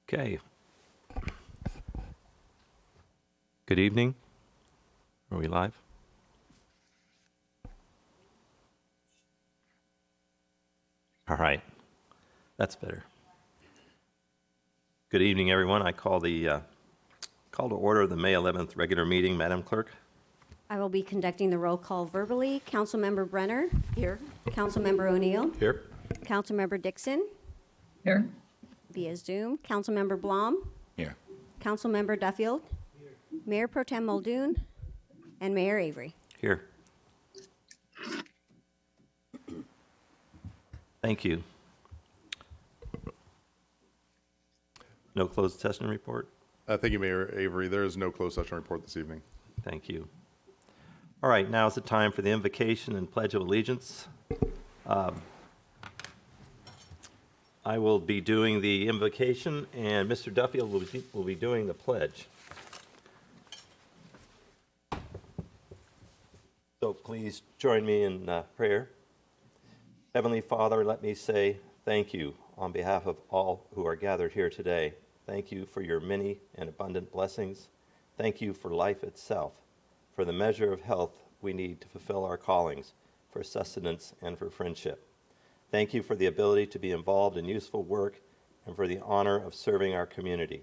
Okay. Good evening. Are we live? All right. That's better. Good evening, everyone. I call to order the May 11th regular meeting. Madam Clerk? I will be conducting the roll call verbally. Councilmember Brenner? Here. Councilmember O'Neill? Here. Councilmember Dixon? Here. Via Zoom. Councilmember Blom? Here. Councilmember Duffield? Mayor Pro Tem Muldoon? And Mayor Avery. Here. Thank you. No closed session report? Thank you, Mayor Avery. There is no closed session report this evening. Thank you. All right, now is the time for the invocation and Pledge of Allegiance. I will be doing the invocation, and Mr. Duffield will be doing the pledge. So please join me in prayer. Heavenly Father, let me say thank you on behalf of all who are gathered here today. Thank you for your many and abundant blessings. Thank you for life itself, for the measure of health we need to fulfill our callings, for sustenance and for friendship. Thank you for the ability to be involved in useful work and for the honor of serving our community.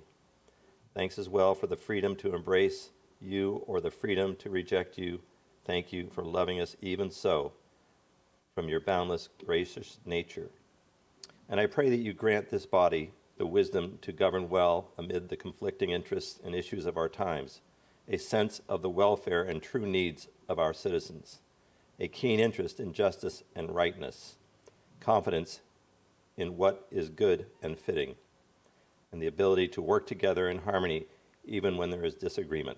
Thanks as well for the freedom to embrace you or the freedom to reject you. Thank you for loving us even so from your boundless, gracious nature. And I pray that you grant this body the wisdom to govern well amid the conflicting interests and issues of our times, a sense of the welfare and true needs of our citizens, a keen interest in justice and rightness, confidence in what is good and fitting, and the ability to work together in harmony even when there is disagreement,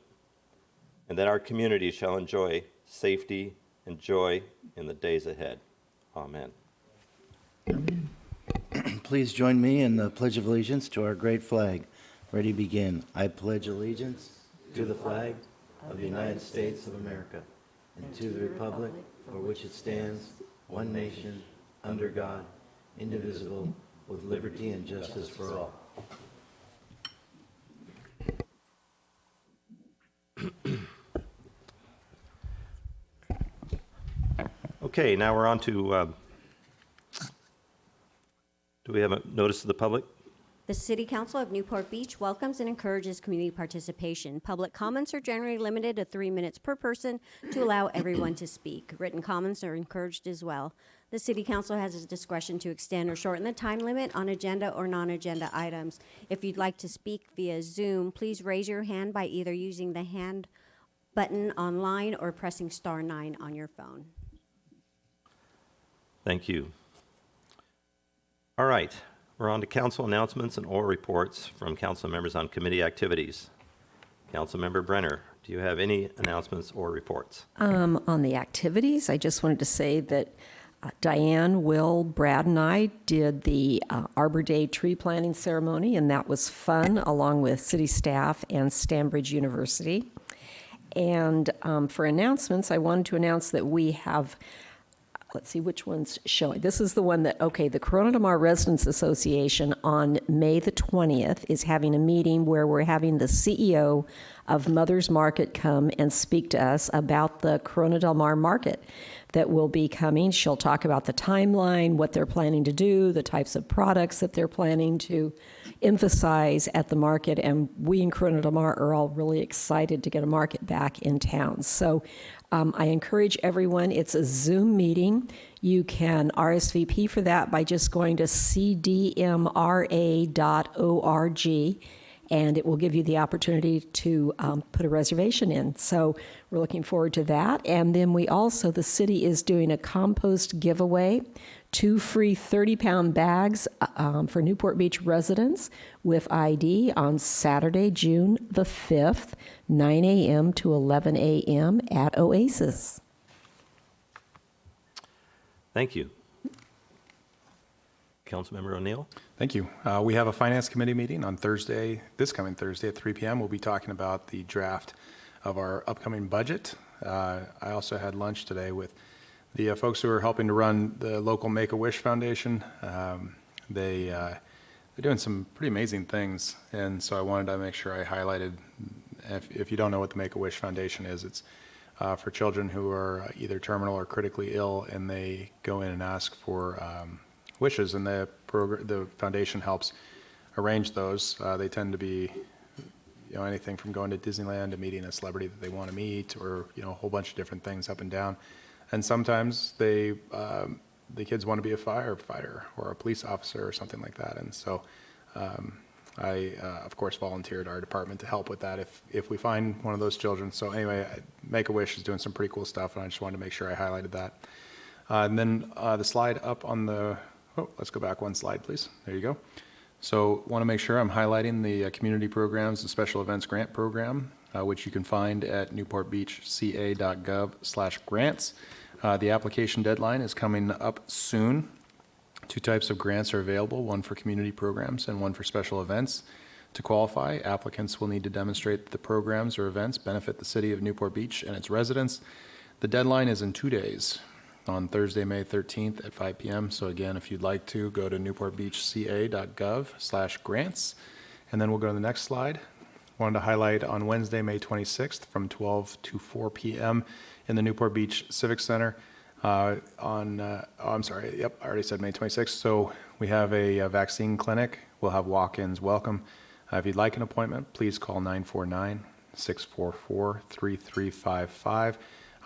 and that our community shall enjoy safety and joy in the days ahead. Amen. Please join me in the Pledge of Allegiance to our great flag. Ready, begin. I pledge allegiance to the flag of the United States of America and to the republic for which it stands, one nation, under God, indivisible, with liberty and justice for all. Okay, now we're on to, do we have a notice to the public? The City Council of Newport Beach welcomes and encourages community participation. Public comments are generally limited to 3 minutes per person to allow everyone to speak. Written comments are encouraged as well. The City Council has its discretion to extend or shorten the time limit on agenda or non-agenda items. If you'd like to speak via Zoom, please raise your hand by either using the hand button online or pressing *9 on your phone. Thank you. All right, we're on to council announcements and oral reports from council members on committee activities. Councilmember Brenner, do you have any announcements or reports? On the activities, I just wanted to say that Diane, Will, Brad, and I did the Arbor Day tree planting ceremony, and that was fun, along with city staff and Stanbridge University. And for announcements, I wanted to announce that we have, let's see which one's showing. This is the one that, okay, the Corona Del Mar Residents Association on May the 20th is having a meeting where we're having the CEO of Mother's Market come and speak to us about the Corona Del Mar market that will be coming. She'll talk about the timeline, what they're planning to do, the types of products that they're planning to emphasize at the market, and we in Corona Del Mar are all really excited to get a market back in town. So I encourage everyone, it's a Zoom meeting. You can RSVP for that by just going to cdmra.org, and it will give you the opportunity to put a reservation in. So we're looking forward to that. And then we also, the city is doing a compost giveaway, 2 free 30-pound bags for Newport Beach residents with ID on Saturday, June the 5th, 9 a.m. to 11 a.m. at Oasis. Thank you. Councilmember O'Neill? Thank you. We have a Finance Committee meeting on Thursday, this coming Thursday at 3 p.m. We'll be talking about the draft of our upcoming budget. I also had lunch today with the folks who are helping to run the local Make-A-Wish Foundation. They they're doing some pretty amazing things, and so I wanted to make sure I highlighted. If you don't know what the Make-A-Wish Foundation is, it's for children who are either terminal or critically ill, and they go in and ask for wishes, and the foundation helps arrange those. They tend to be, anything from going to Disneyland to meeting a celebrity that they want to meet, or a whole bunch of different things up and down. And sometimes the kids want to be a firefighter or a police officer or something like that. And so I, of course, volunteered our department to help with that if we find one of those children. So anyway, Make-A-Wish is doing some pretty cool stuff, and I just wanted to make sure I highlighted that. And then the slide up on the, let's go back one slide, please. There you go. So want to make sure I'm highlighting the Community Programs and Special Events Grant Program, which you can find at newportbeachca.gov/grants. The application deadline is coming up soon. 2 types of grants are available, one for community programs and one for special events. To qualify, applicants will need to demonstrate that the programs or events benefit the city of Newport Beach and its residents. The deadline is in 2 days, on Thursday, May 13th at 5 p.m. So again, if you'd like to, go to newportbeachca.gov/grants. And then we'll go to the next slide. Wanted to highlight on Wednesday, May 26th from 12 to 4 p.m. in the Newport Beach Civic Center. I already said May 26th. So we have a vaccine clinic. We'll have walk-ins welcome. If you'd like an appointment, please call 949-644-3355.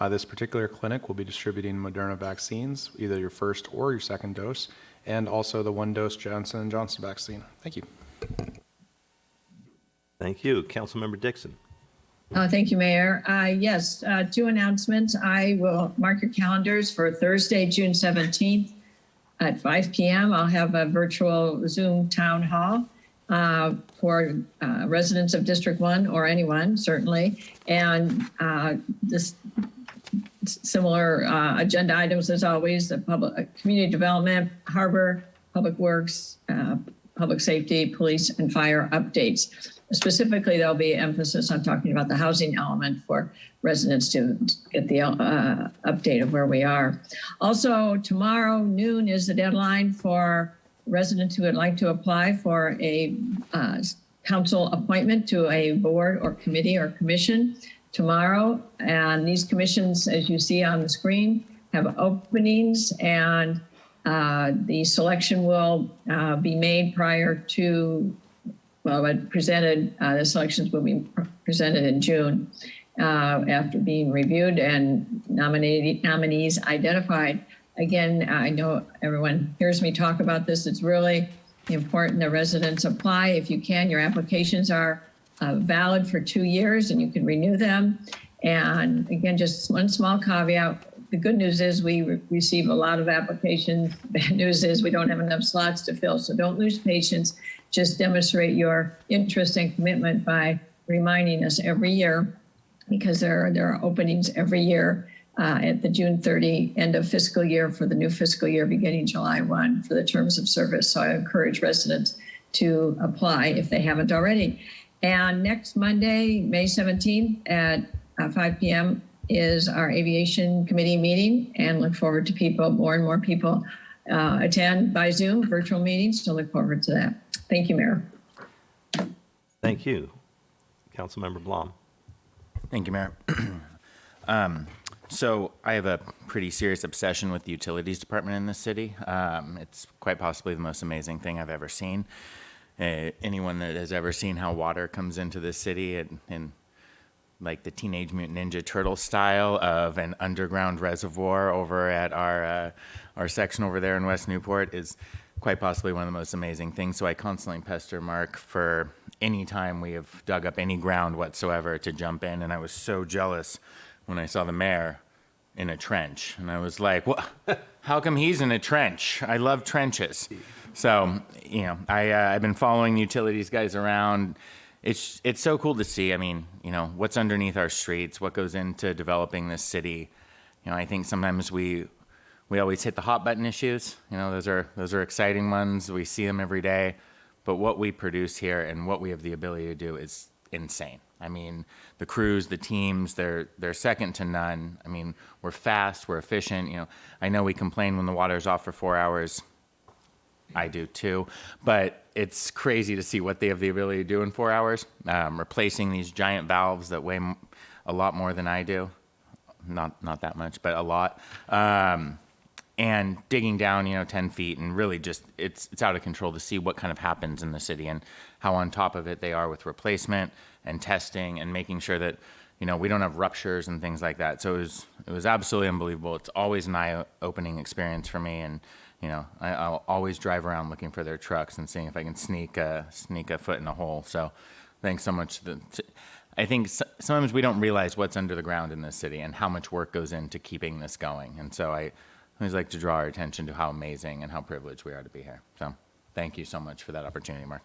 This particular clinic will be distributing Moderna vaccines, either your first or your second dose, and also the 1-dose Johnson & Johnson vaccine. Thank you. Thank you. Councilmember Dixon. Thank you, Mayor. Yes, 2 announcements. I will mark your calendars for Thursday, June 17th at 5 p.m. I'll have a virtual Zoom town hall for residents of District 1 or anyone, certainly. And this similar agenda items as always, the public community development, harbor, public works, public safety, police, and fire updates. Specifically, there'll be emphasis on talking about the housing element for residents to get the update of where we are. Also, tomorrow noon is the deadline for residents who would like to apply for a council appointment to a board or committee or commission tomorrow. And these commissions, as you see on the screen, have openings, and the selection will be made prior to, the selections will be presented in June after being reviewed and nominees identified. Again, I know everyone hears me talk about this. It's really important that residents apply. If you can, your applications are valid for 2 years and you can renew them. And again, just one small caveat. The good news is we receive a lot of applications. Bad news is we don't have enough slots to fill. So don't lose patience. Just demonstrate your interest and commitment by reminding us every year, because there are openings every year at the June 30 end of fiscal year for the new fiscal year beginning July 1 for the terms of service. So I encourage residents to apply if they haven't already. And next Monday, May 17th at 5 p.m. is our aviation committee meeting, and look forward to more and more people attend by Zoom virtual meetings. So look forward to that. Thank you, Mayor. Thank you. Councilmember Blom. Thank you, Mayor. So I have a pretty serious obsession with the utilities department in this city. It's quite possibly the most amazing thing I've ever seen. Anyone that has ever seen how water comes into this city in like the Teenage Mutant Ninja Turtle style of an underground reservoir over at our section over there in West Newport is quite possibly one of the most amazing things. So I constantly pester Mark for any time we have dug up any ground whatsoever to jump in. And I was so jealous when I saw the mayor in a trench. And I was like, well, how come he's in a trench? I love trenches. So, I've been following the utilities guys around. It's so cool to see. I mean, what's underneath our streets, what goes into developing this city. I think sometimes we always hit the hot button issues. Those are exciting ones. We see them every day. But what we produce here and what we have the ability to do is insane. I mean, the crews, the teams, they're second to none. I mean, we're fast, we're efficient. I know we complain when the water's off for 4 hours. I do too. But it's crazy to see what they have the ability to do in 4 hours, replacing these giant valves that weigh a lot more than I do. Not that much, but a lot. And digging down, 10 feet, and really just, it's out of control to see what kind of happens in the city and how on top of it they are with replacement and testing and making sure that, we don't have ruptures and things like that. So it was absolutely unbelievable. It's always an eye-opening experience for me, and I'll always drive around looking for their trucks and seeing if I can sneak a foot in a hole. So thanks so much. I think sometimes we don't realize what's under the ground in this city and how much work goes into keeping this going. And so I always like to draw our attention to how amazing and how privileged we are to be here. So thank you so much for that opportunity, Mark.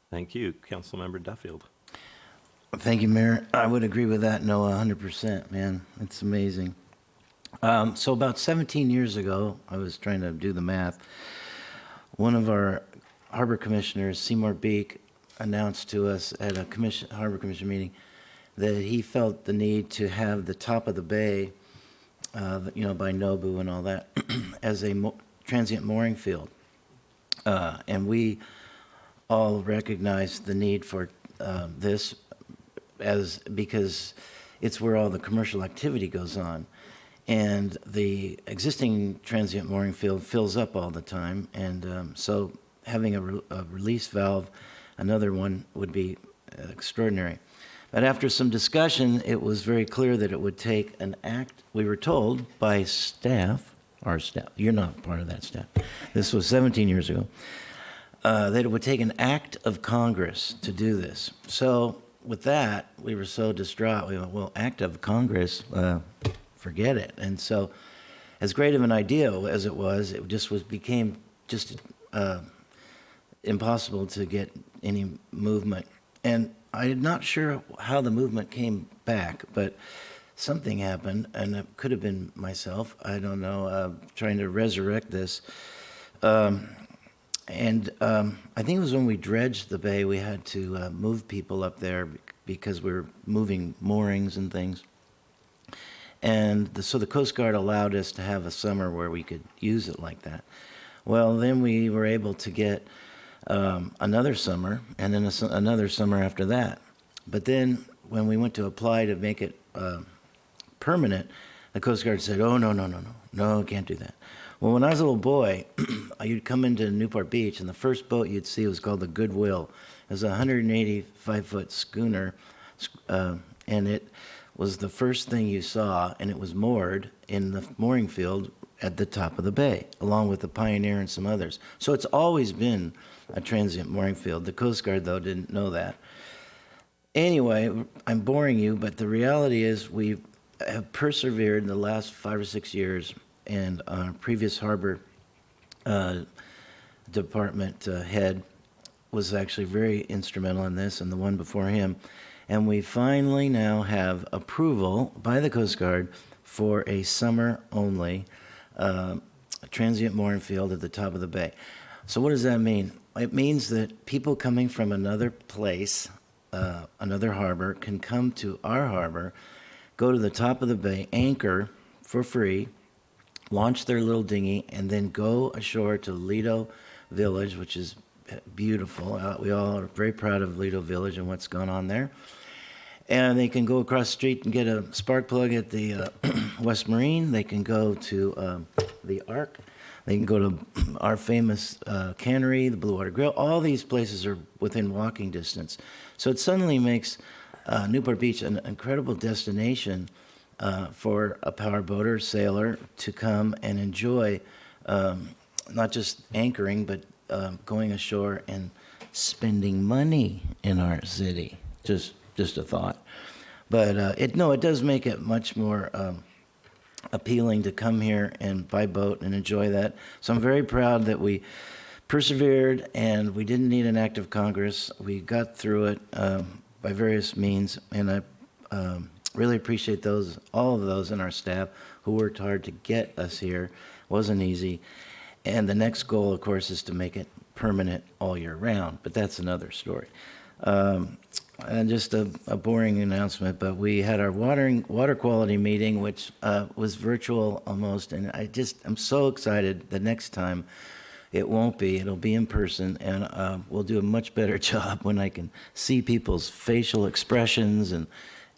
Thank you. Councilmember Duffield. Thank you, Mayor. I would agree with that, Noah, 100%, man. It's amazing. So about 17 years ago, I was trying to do the math. One of our harbor commissioners, Seymour Beek, announced to us at a harbor commission meeting that he felt the need to have the top of the bay, by Nobu and all that, as a transient mooring field. And we all recognize the need for this because it's where all the commercial activity goes on. And the existing transient mooring field fills up all the time. And so having a release valve, another one, would be extraordinary. But after some discussion, it was very clear that it would take an act. We were told by staff, our staff, you're not part of that staff, this was 17 years ago, that it would take an act of Congress to do this. So with that, we were so distraught. We went, well, act of Congress, forget it. And so as great of an idea as it became impossible to get any movement. And I'm not sure how the movement came back, but something happened, and it could have been myself, I don't know, trying to resurrect this. I think it was when we dredged the bay, we had to move people up there because we were moving moorings and things. And so the Coast Guard allowed us to have a summer where we could use it like that. Well, then we were able to get another summer, and then another summer after that. But then when we went to apply to make it permanent, the Coast Guard said, oh, no, can't do that. Well, when I was a little boy, you'd come into Newport Beach, and the first boat you'd see was called the Goodwill. It was a 185-foot schooner, and it was the first thing you saw, and it was moored in the mooring field at the top of the bay, along with the Pioneer and some others. So it's always been a transient mooring field. The Coast Guard, though, didn't know that. Anyway, I'm boring you, but the reality is we have persevered in the last 5 or 6 years, and our previous harbor department head was actually very instrumental in this, and the one before him. And we finally now have approval by the Coast Guard for a summer-only transient mooring field at the top of the bay. So what does that mean? It means that people coming from another place, another harbor, can come to our harbor, go to the top of the bay, anchor for free, launch their little dinghy, and then go ashore to Lido Village, which is beautiful. We all are very proud of Lido Village and what's going on there. And they can go across the street and get a spark plug at the West Marine. They can go to the Ark. They can go to our famous cannery, the Blue Water Grill. All these places are within walking distance. So it suddenly makes Newport Beach an incredible destination for a powerboater, sailor, to come and enjoy not just anchoring, but going ashore and spending money in our city. Just a thought. But it does make it much more appealing to come here and by boat and enjoy that. So I'm very proud that we persevered and we didn't need an act of Congress. We got through it by various means, and I really appreciate all of those in our staff who worked hard to get us here. It wasn't easy. And the next goal, of course, is to make it permanent all year round, but that's another story. And just a boring announcement, but we had our water quality meeting, which was virtual almost, and I'm so excited the next time. It won't be, it'll be in person, and we'll do a much better job when I can see people's facial expressions, and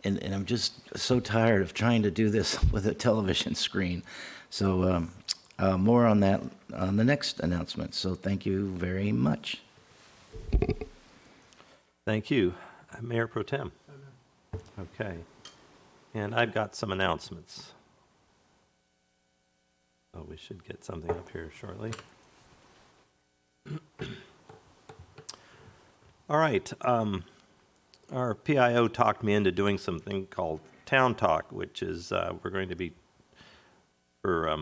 I'm just so tired of trying to do this with a television screen. So more on that on the next announcement, so thank you very much. Thank you. Mayor Pro Tem. Okay. And I've got some announcements. Oh, we should get something up here shortly. All right. Our PIO talked me into doing something called Town Talk, which is we're going to be, for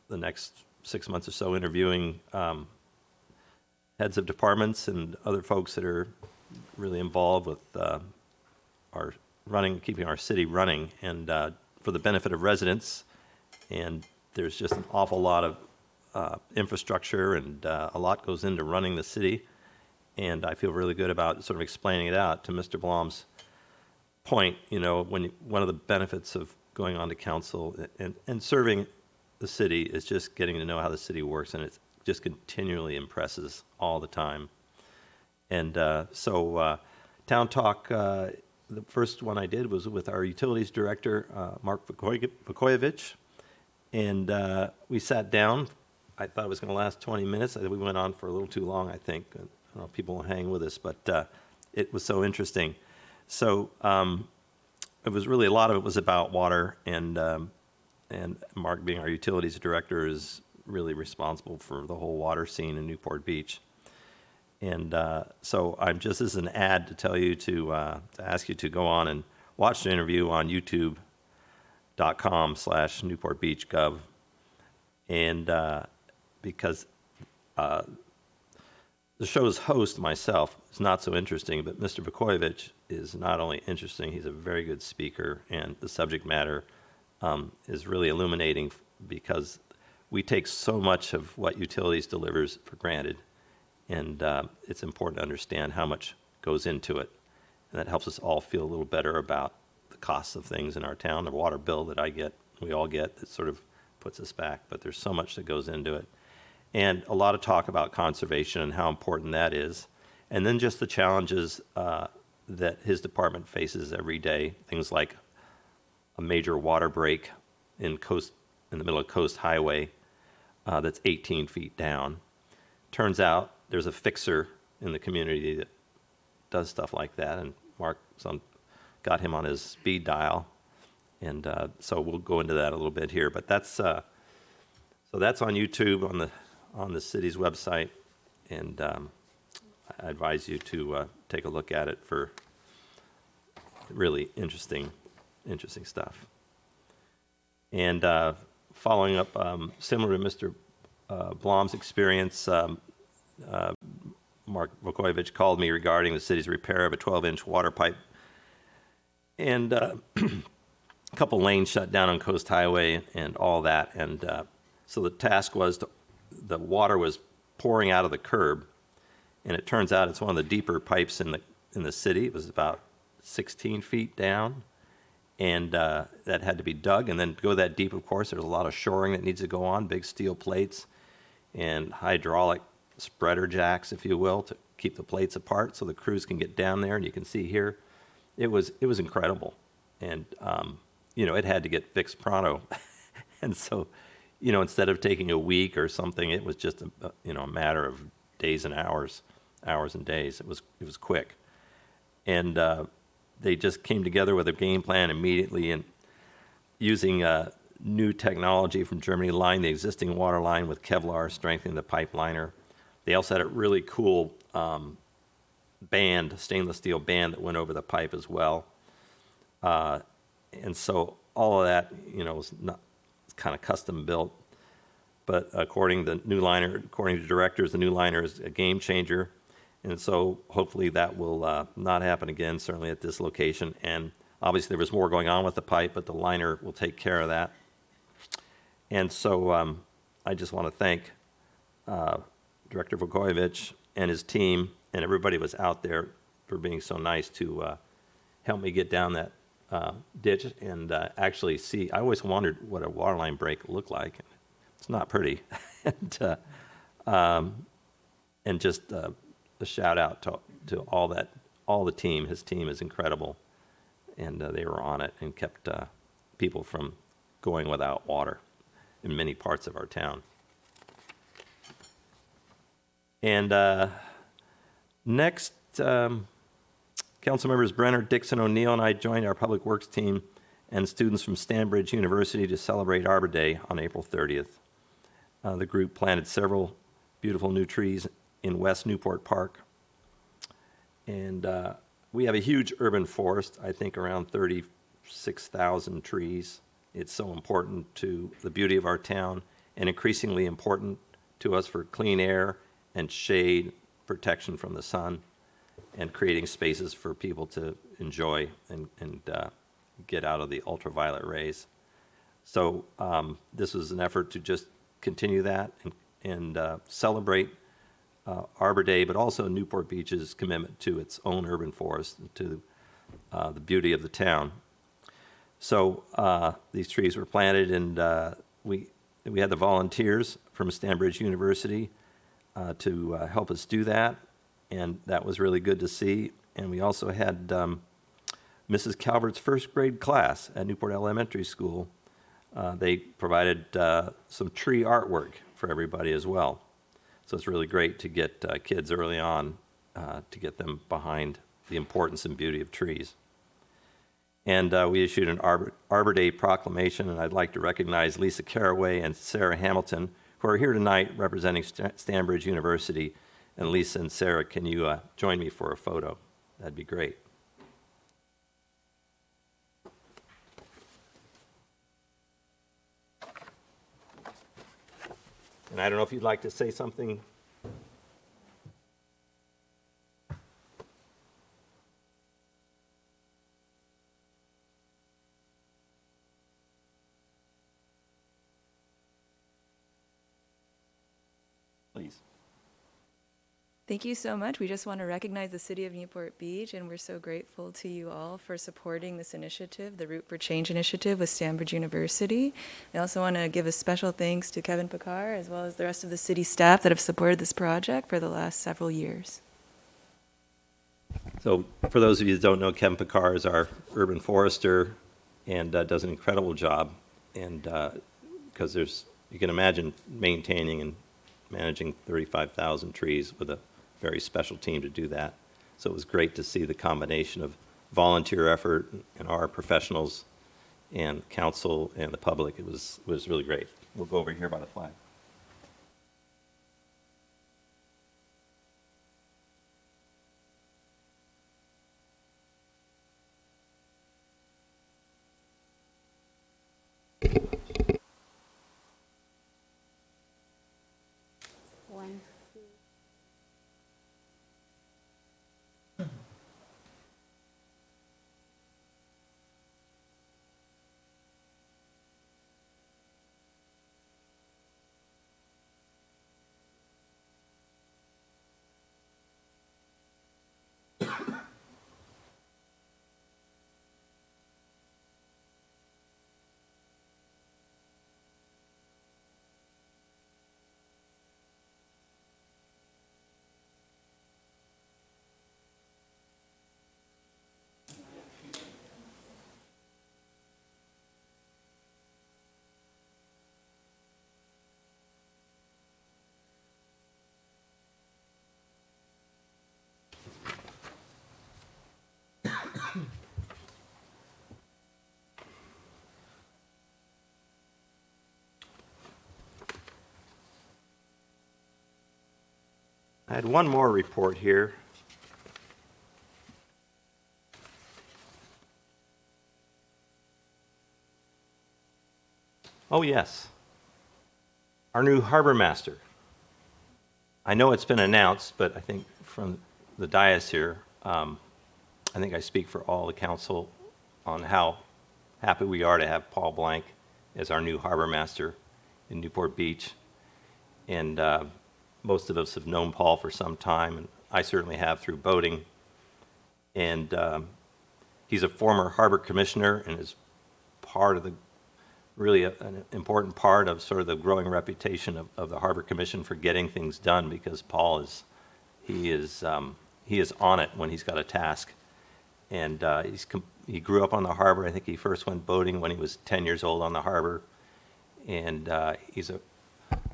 the next 6 months or so, interviewing heads of departments and other folks that are really involved with our keeping our city running, and for the benefit of residents. And there's just an awful lot of infrastructure, and a lot goes into running the city. And I feel really good about sort of explaining it out. To Mr. Blom's point, one of the benefits of going on to council and serving the city is just getting to know how the city works, and it just continually impresses all the time. And so Town Talk, the first one I did was with our utilities director, Mark Vukojevic, and we sat down. I thought it was going to last 20 minutes. We went on for a little too long, I think. I don't know if people will hang with us, but it was so interesting. So it was really, a lot of it was about water, and Mark, being our utilities director, is really responsible for the whole water scene in Newport Beach. And so I'm just, as an ad, to tell you to ask you to go on and watch the interview on youtube.com/NewportBeachGov. And because the show's host, myself, is not so interesting, but Mr. Vukojevic is not only interesting, he's a very good speaker, and the subject matter is really illuminating, because we take so much of what utilities delivers for granted. And it's important to understand how much goes into it. And that helps us all feel a little better about the costs of things in our town. The water bill that we all get, that sort of puts us back. But there's so much that goes into it. And a lot of talk about conservation and how important that is. And then just the challenges that his department faces every day. Things like a major water break in the middle of Coast Highway that's 18 feet down. Turns out there's a fixer in the community that does stuff like that, and Mark got him on his speed dial, and so we'll go into that a little bit here. But that's on YouTube on the city's website, and I advise you to take a look at it for really interesting stuff. And following up, similar to Mr. Blom's experience, Mark Vukojevic called me regarding the city's repair of a 12-inch water pipe, and a couple lanes shut down on Coast Highway and all that. And so the task was the water was pouring out of the curb, and it turns out it's one of the deeper pipes in the city. It was about 16 feet down, and that had to be dug. And then to go that deep, of course, there's a lot of shoring that needs to go on, big steel plates and hydraulic spreader jacks, if you will, to keep the plates apart so the crews can get down there. And you can see here, it was incredible. And, it had to get fixed pronto. And so, instead of taking a week or something, it was just a matter of days and hours and days. It was quick. And they just came together with a game plan immediately, and using new technology from Germany, lined the existing water line with Kevlar, strengthening the pipe liner. They also had a really cool stainless steel band that went over the pipe as well. And so all of that, was not kind of custom built. But according to directors, the new liner is a game changer. And so hopefully that will not happen again, certainly at this location. And obviously there was more going on with the pipe, but the liner will take care of that. And so I just want to thank Director Vukojevic and his team, and everybody was out there for being so nice to help me get down that ditch and actually see. I always wondered what a waterline break looked like. It's not pretty. And just a shout out to all the team. His team is incredible, and they were on it and kept people from going without water in many parts of our town. And next, council members Brenner, Dixon, O'Neill, and I joined our public works team and students from Stanbridge University to celebrate Arbor Day on April 30th. The group planted several beautiful new trees in West Newport Park. And we have a huge urban forest, I think around 36,000 trees. It's so important to the beauty of our town and increasingly important to us for clean air and shade, protection from the sun, and creating spaces for people to enjoy and get out of the ultraviolet rays. So this was an effort to just continue that and celebrate Arbor Day, but also Newport Beach's commitment to its own urban forest and to the beauty of the town. So these trees were planted, and we had the volunteers from Stanbridge University to help us do that, and that was really good to see. And we also had Mrs. Calvert's first grade class at Newport Elementary School. They provided some tree artwork for everybody as well. So it's really great to get kids early on to get them behind the importance and beauty of trees. And we issued an Arbor Day proclamation, and I'd like to recognize Lisa Caraway and Sarah Hamilton, who are here tonight representing Stanbridge University. And Lisa and Sarah, can you join me for a photo? That'd be great. And I don't know if you'd like to say something. Please. Thank you so much. We just want to recognize the City of Newport Beach, and we're so grateful to you all for supporting this initiative, the Root for Change initiative with Stanbridge University. We also want to give a special thanks to Kevin Picard, as well as the rest of the city staff that have supported this project for the last several years. So for those of you that don't know, Kevin Picard is our urban forester and does an incredible job. And because you can imagine maintaining and managing 35,000 trees with a very special team to do that. So it was great to see the combination of volunteer effort and our professionals and council and the public. It was really great. We'll go over here by the flag. One. I had one more report here. Oh, yes. Our new harbor master. I know it's been announced, but I think from the dais here, I think I speak for all the council on how happy we are to have Paul Blank as our new harbor master in Newport Beach. And most of us have known Paul for some time, and I certainly have through boating. And he's a former harbor commissioner and is part of the, really an important part of sort of the growing reputation of the Harbor Commission for getting things done, because Paul is, he is on it when he's got a task. And he grew up on the harbor. I think he first went boating when he was 10 years old on the harbor. And he's a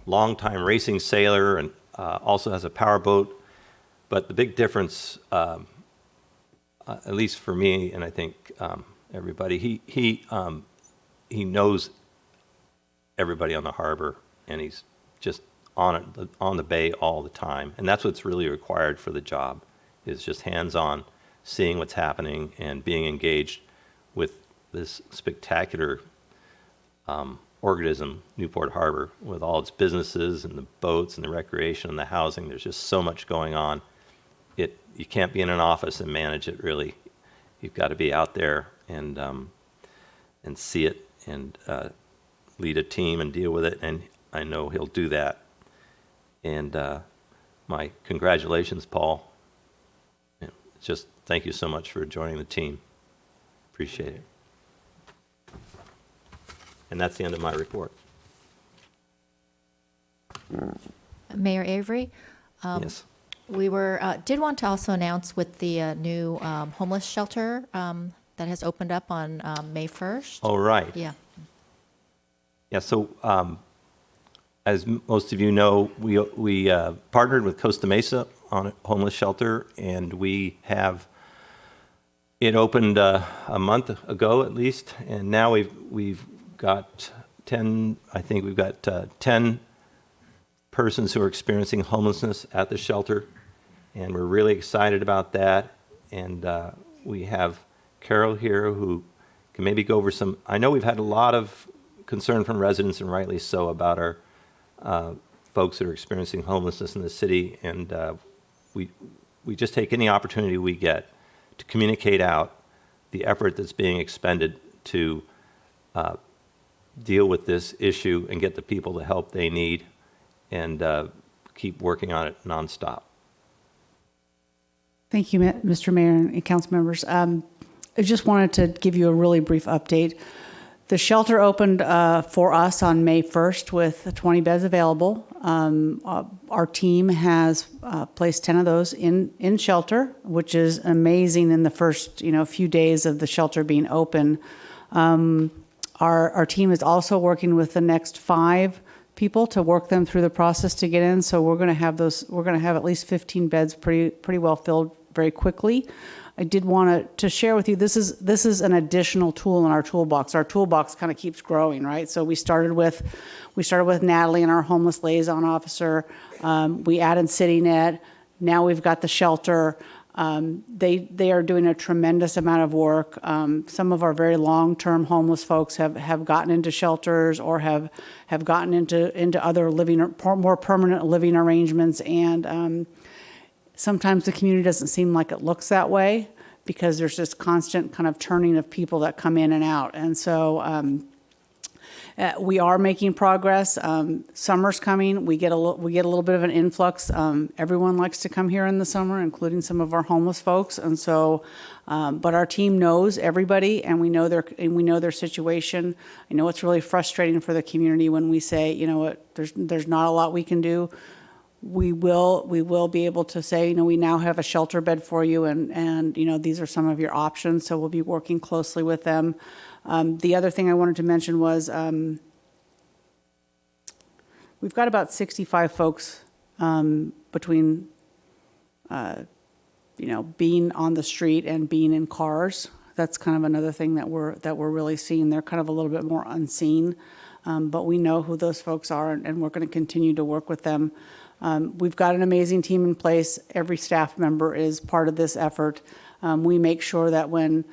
longtime racing sailor and also has a powerboat. But the big difference, at least for me, and I think everybody, he knows everybody on the harbor, and he's just on it, on the bay all the time. And that's what's really required for the job, is just hands-on, seeing what's happening and being engaged with this spectacular organism, Newport Harbor, with all its businesses and the boats and the recreation and the housing. There's just so much going on. You can't be in an office and manage it, really. You've got to be out there and see it and lead a team and deal with it, and I know he'll do that. And my congratulations, Paul. Just thank you so much for joining the team. Appreciate it. And that's the end of my report. Mayor Avery, Yes. we did want to also announce with the new homeless shelter that has opened up on May 1st. Oh, right. Yeah. Yeah, so as most of you know, we partnered with Costa Mesa on a homeless shelter, and it opened a month ago at least, and now we've got 10, I think we've got 10 persons who are experiencing homelessness at the shelter, and we're really excited about that. And we have Carol here who can maybe go over some. I know we've had a lot of concern from residents, and rightly so, about our folks that are experiencing homelessness in the city, and we just take any opportunity we get to communicate out the effort that's being expended to deal with this issue and get the people the help they need, and keep working on it nonstop. Thank you, Mr. Mayor and council members. I just wanted to give you a really brief update. The shelter opened for us on May 1st with 20 beds available. Our team has placed 10 of those in shelter, which is amazing in the first few days of the shelter being open. Our team is also working with the next 5 people to work them through the process to get in. So we're going to have at least 15 beds pretty well filled very quickly. I did want to share with you, this is an additional tool in our toolbox. Our toolbox kind of keeps growing, right? So we started with Natalie and our homeless liaison officer. We added CityNet. Now we've got the shelter. They are doing a tremendous amount of work. Some of our very long-term homeless folks have gotten into shelters or have gotten into other more permanent living arrangements, and sometimes the community doesn't seem like it looks that way because there's this constant kind of turning of people that come in and out. And so we are making progress. Summer's coming. We get a little bit of an influx. Everyone likes to come here in the summer, including some of our homeless folks. And so, but our team knows everybody, and we know their situation. I know it's really frustrating for the community when we say, you know what, there's not a lot we can do. We will be able to say, we now have a shelter bed for you, and these are some of your options. So we'll be working closely with them. The other thing I wanted to mention was we've got about 65 folks between being on the street and being in cars. That's kind of another thing that we're really seeing. They're kind of a little bit more unseen, but we know who those folks are, and we're going to continue to work with them. We've got an amazing team in place. Every staff member is part of this effort. We make sure that when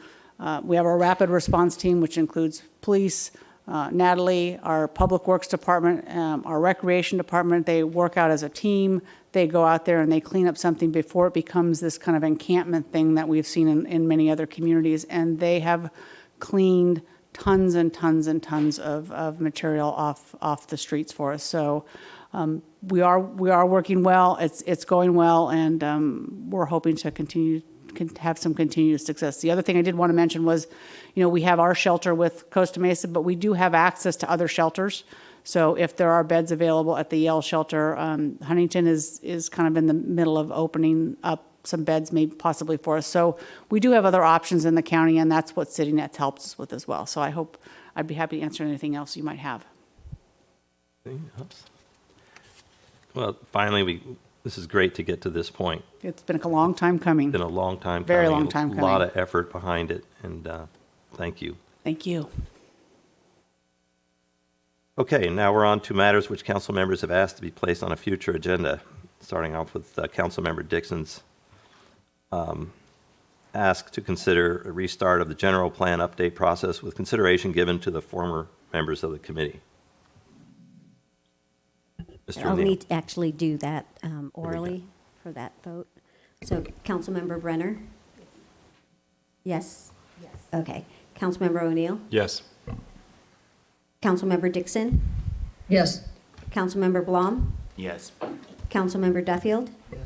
we have our rapid response team, which includes police, Natalie, our public works department, our recreation department, they work out as a team. They go out there and they clean up something before it becomes this kind of encampment thing that we've seen in many other communities. And they have cleaned tons and tons and tons of material off the streets for us. So we are working well. It's going well, and we're hoping to continue have some continued success. The other thing I did want to mention was, we have our shelter with Costa Mesa, but we do have access to other shelters. So if there are beds available at the Yale shelter, Huntington is kind of in the middle of opening up some beds, maybe possibly for us. So we do have other options in the county, and that's what CityNet helps us with as well. So I'd be happy to answer anything else you might have. Anything else? Well, finally, this is great to get to this point. It's been a long time coming. Been a long time Very coming. long time A lot coming. of effort behind it, and thank you. Thank you. Okay, now we're on to matters which council members have asked to be placed on a future agenda. Starting off with Councilmember Dixon's ask to consider a restart of the general plan update process with consideration given to the former members of the committee. Mr. I'll O'Neill. need to actually do that orally for that vote. So Councilmember Brenner? Yes? Yes. Okay. Councilmember O'Neill? Yes. Councilmember Dixon? Yes. Councilmember Blom? Yes. Councilmember Duffield? Yes.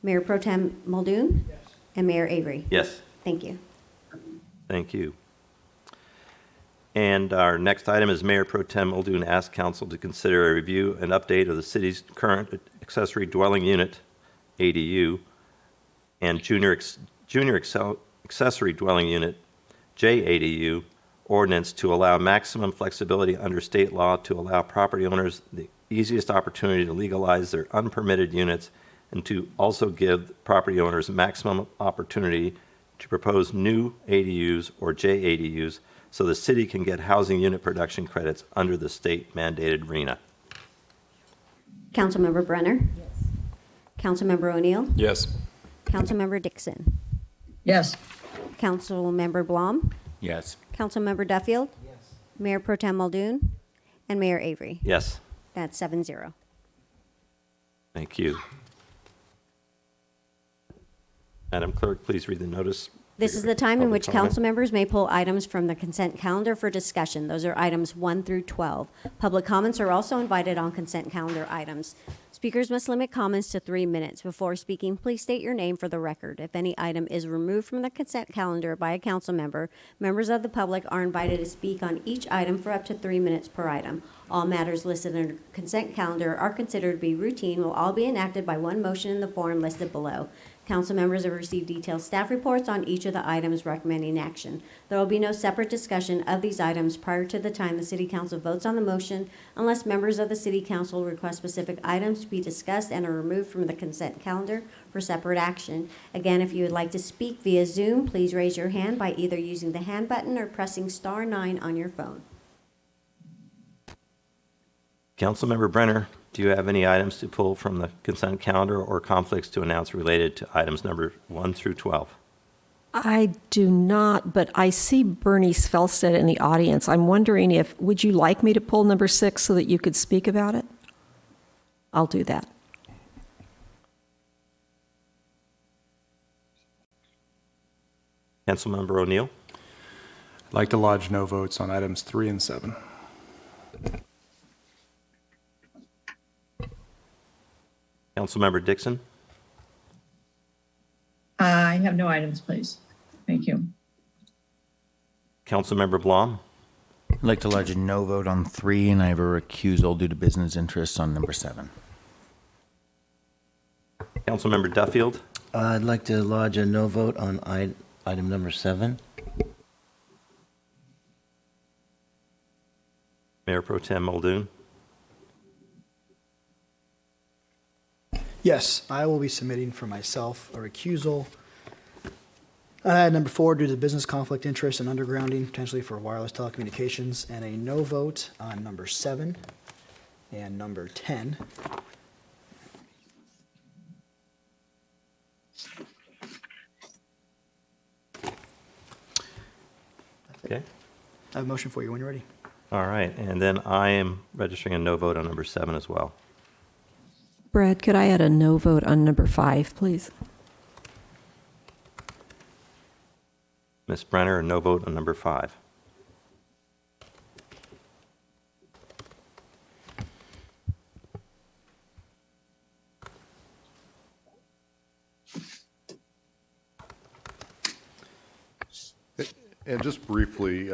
Mayor Pro Tem Muldoon? Yes. And Mayor Avery? Yes. Thank you. Thank you. And our next item is Mayor Pro Tem Muldoon asks council to consider a review and update of the city's current accessory dwelling unit, ADU, and junior accessory dwelling unit, JADU, ordinance to allow maximum flexibility under state law to allow property owners the easiest opportunity to legalize their unpermitted units and to also give property owners maximum opportunity to propose new ADUs or JADUs so the city can get housing unit production credits under the state mandated RENA. Councilmember Brenner? Yes. Councilmember O'Neill? Yes. Councilmember Dixon? Yes. Councilmember Blom? Yes. Councilmember Duffield? Yes. Mayor Pro Tem Muldoon? And Mayor Avery? Yes. That's 7-0. Thank you. Madam Clerk, please read the notice. This is the time in Public which comment. council members may pull items from the consent calendar for discussion. Those are items 1 through 12. Public comments are also invited on consent calendar items. Speakers must limit comments to 3 minutes. Before speaking, please state your name for the record. If any item is removed from the consent calendar by a council member, members of the public are invited to speak on each item for up to 3 minutes per item. All matters listed under consent calendar are considered to be routine, will all be enacted by one motion in the form listed below. Council members have received detailed staff reports on each of the items recommending action. There will be no separate discussion of these items prior to the time the City Council votes on the motion unless members of the City Council request specific items to be discussed and are removed from the consent calendar for separate action. Again, if you would like to speak via Zoom, please raise your hand by either using the hand button or pressing *9 on your phone. Councilmember Brenner, do you have any items to pull from the consent calendar or conflicts to announce related to items number 1 through 12? I do not, but I see Bernie Svelstead in the audience. I'm wondering would you like me to pull number 6 so that you could speak about it? I'll do that. Councilmember O'Neill? I'd like to lodge no votes on items 3 and 7. Councilmember Dixon? I have no items, please. Thank you. Councilmember Blom? I'd like to lodge a no vote on 3, and I have a recusal due to business interests on number 7. Councilmember Duffield? I'd like to lodge a no vote on item number 7. Mayor Pro Tem Muldoon? Yes, I will be submitting for myself a recusal. Number 4, due to business conflict interest and undergrounding, potentially for wireless telecommunications, and a no vote on number 7 and number 10. Okay. I have a motion for you when you're ready. All right, and then I am registering a no vote on number 7 as well. Brad, could I add a no vote on number 5, please? Ms. Brenner, a no vote on number 5. And just briefly,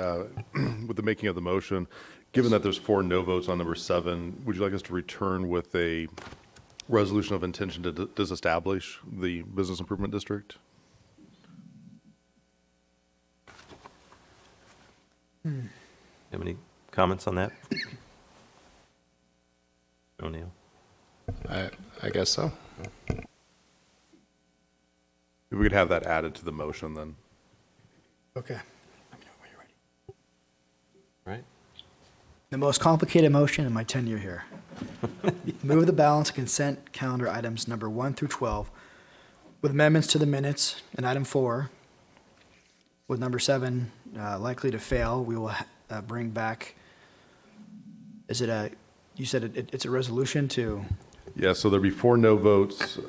with the making of the motion, given that there's 4 no votes on number 7, would you like us to return with a resolution of intention to disestablish the business improvement district? Have any comments on that? O'Neill? I guess so. If we could have that added to the motion, then. Okay. Right? The most complicated motion in my tenure here. Move the balance of consent calendar items number 1 through 12 with amendments to the minutes, and item 4 with number 7 likely to fail. We will bring back, is it a, you said it's a resolution to, Yeah, so there'll be 4 no votes,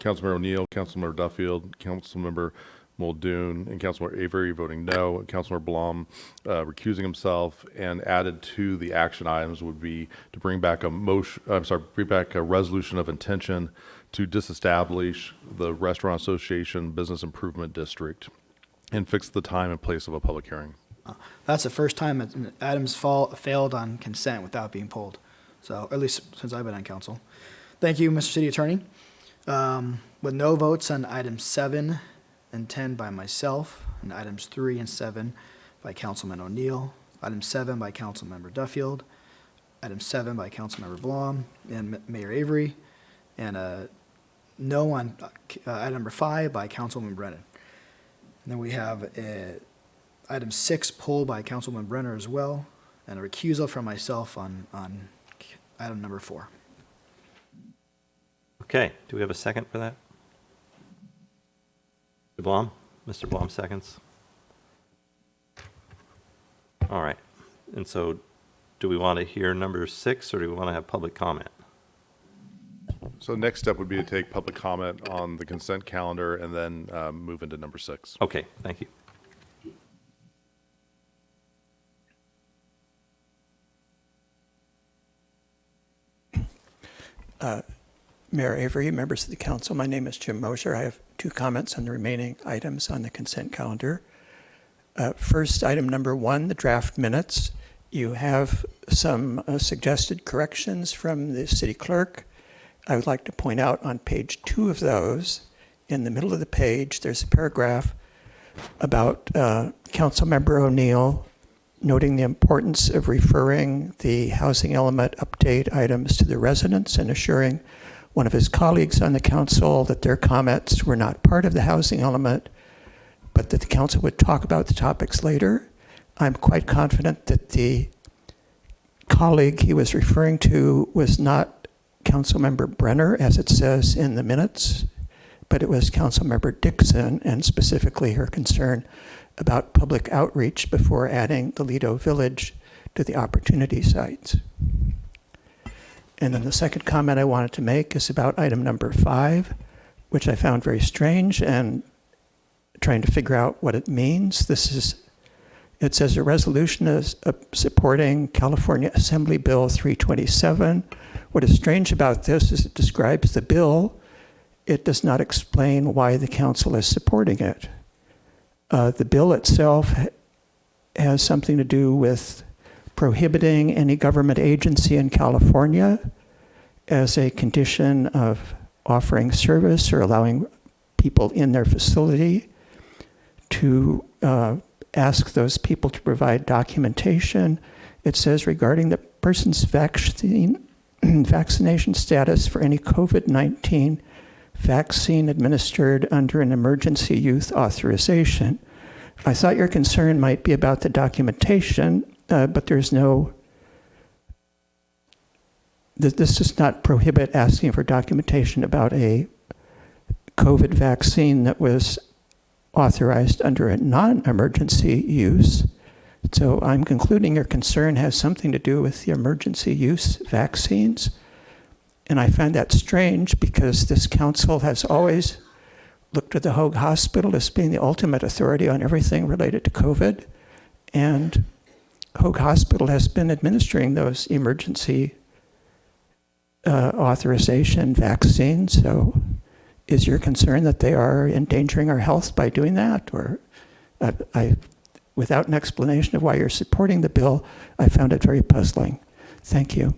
Councilmember O'Neill, Councilmember Duffield, Councilmember Muldoon, and Councilmember Avery voting no, Councilmember Blom recusing himself, and added to the action items would be to bring back bring back a resolution of intention to disestablish the Restaurant Association Business Improvement District and fix the time and place of a public hearing. that's the first time that items failed on consent without being pulled. So, at least since I've been on council. Thank you, Mr. City Attorney. With no votes on items 7 and 10 by myself, and items 3 and 7 by Councilman O'Neill, item 7 by Councilmember Duffield, item 7 by Councilmember Blom and Mayor Avery, and a no on item number 5 by Councilman Brennan. And then we have item 6 pulled by Councilman Brenner as well, and a recusal from myself on item number 4. Okay, do we have a second for that? Mr. Blom? Mr. Blom seconds. All right, and so do we want to hear number 6, or do we want to have public comment? So next step would be to take public comment on the consent calendar and then move into number 6. Okay, thank you. Mayor Avery, members of the council, my name is Jim Mosier. I have 2 comments on the remaining items on the consent calendar. First, item number 1, the draft minutes. You have some suggested corrections from the city clerk. I would like to point out on page 2 of those, in the middle of the page, there's a paragraph about Councilmember O'Neill noting the importance of referring the housing element update items to the residents and assuring one of his colleagues on the council that their comments were not part of the housing element, but that the council would talk about the topics later. I'm quite confident that the colleague he was referring to was not Councilmember Brenner, as it says in the minutes, but it was Councilmember Dixon, and specifically her concern about public outreach before adding the Lido Village to the opportunity sites. And then the second comment I wanted to make is about item number 5, which I found very strange and trying to figure out what it means. It says a resolution is supporting California Assembly Bill 327. What is strange about this is it describes the bill. It does not explain why the council is supporting it. The bill itself has something to do with prohibiting any government agency in California as a condition of offering service or allowing people in their facility to ask those people to provide documentation. It says regarding the person's vaccination status for any COVID-19 vaccine administered under an emergency use authorization. I thought your concern might be about the documentation, but there's no, this does not prohibit asking for documentation about a COVID vaccine that was authorized under a non-emergency use. So I'm concluding your concern has something to do with the emergency use vaccines. And I find that strange because this council has always looked at the Hoag Hospital as being the ultimate authority on everything related to COVID. And Hoag Hospital has been administering those emergency authorization vaccines. So is your concern that they are endangering our health by doing that? Or without an explanation of why you're supporting the bill, I found it very puzzling. Thank you.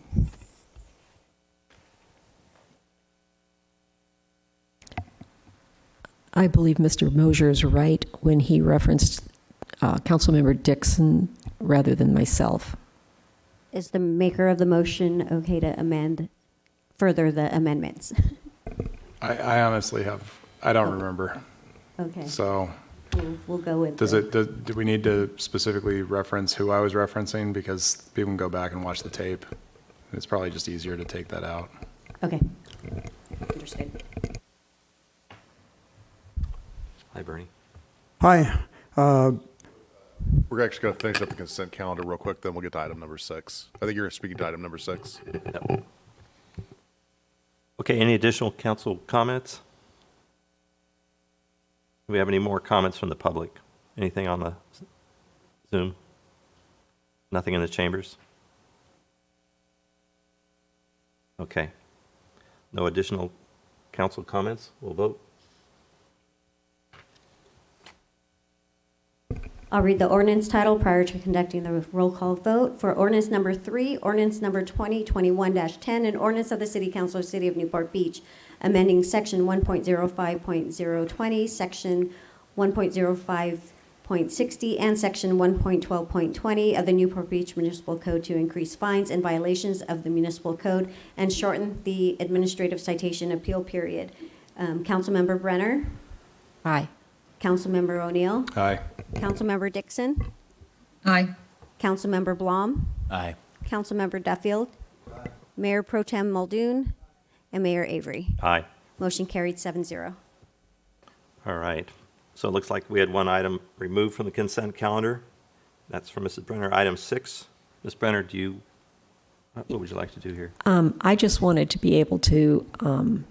I believe Mr. Mosier is right when he referenced Councilmember Dixon rather than myself. Is the maker of the motion okay to amend further the amendments? I honestly I don't remember. Okay. So We'll go with do we need to specifically reference who I was referencing? Because people can go back and watch the tape. It's probably just easier to take that out. Okay. Understood. Hi, Bernie. Hi. We're actually going to finish up the consent calendar real quick, then we'll get to item number 6. I think you're speaking to item number 6. Yep. Okay, any additional council comments? Do we have any more comments from the public? Anything on the Zoom? Nothing in the chambers? Okay. No additional council comments? We'll vote. I'll read the ordinance title prior to conducting the roll call vote. For ordinance number 3, ordinance number 2021-10, an ordinance of the City Council of the City of Newport Beach, amending section 1.05.020, section 1.05.60, and section 1.12.20 of the Newport Beach Municipal Code to increase fines and violations of the municipal code and shorten the administrative citation appeal period. Councilmember Brenner? Aye. Councilmember O'Neill? Aye. Councilmember Dixon? Aye. Councilmember Blom? Aye. Councilmember Duffield? Mayor Pro Tem Muldoon? And Mayor Avery. Aye. Motion carried 7-0. All right. So it looks like we had one item removed from the consent calendar. That's from Mrs. Brenner. Item 6. Ms. Brenner, what would you like to do here? I just wanted to be able to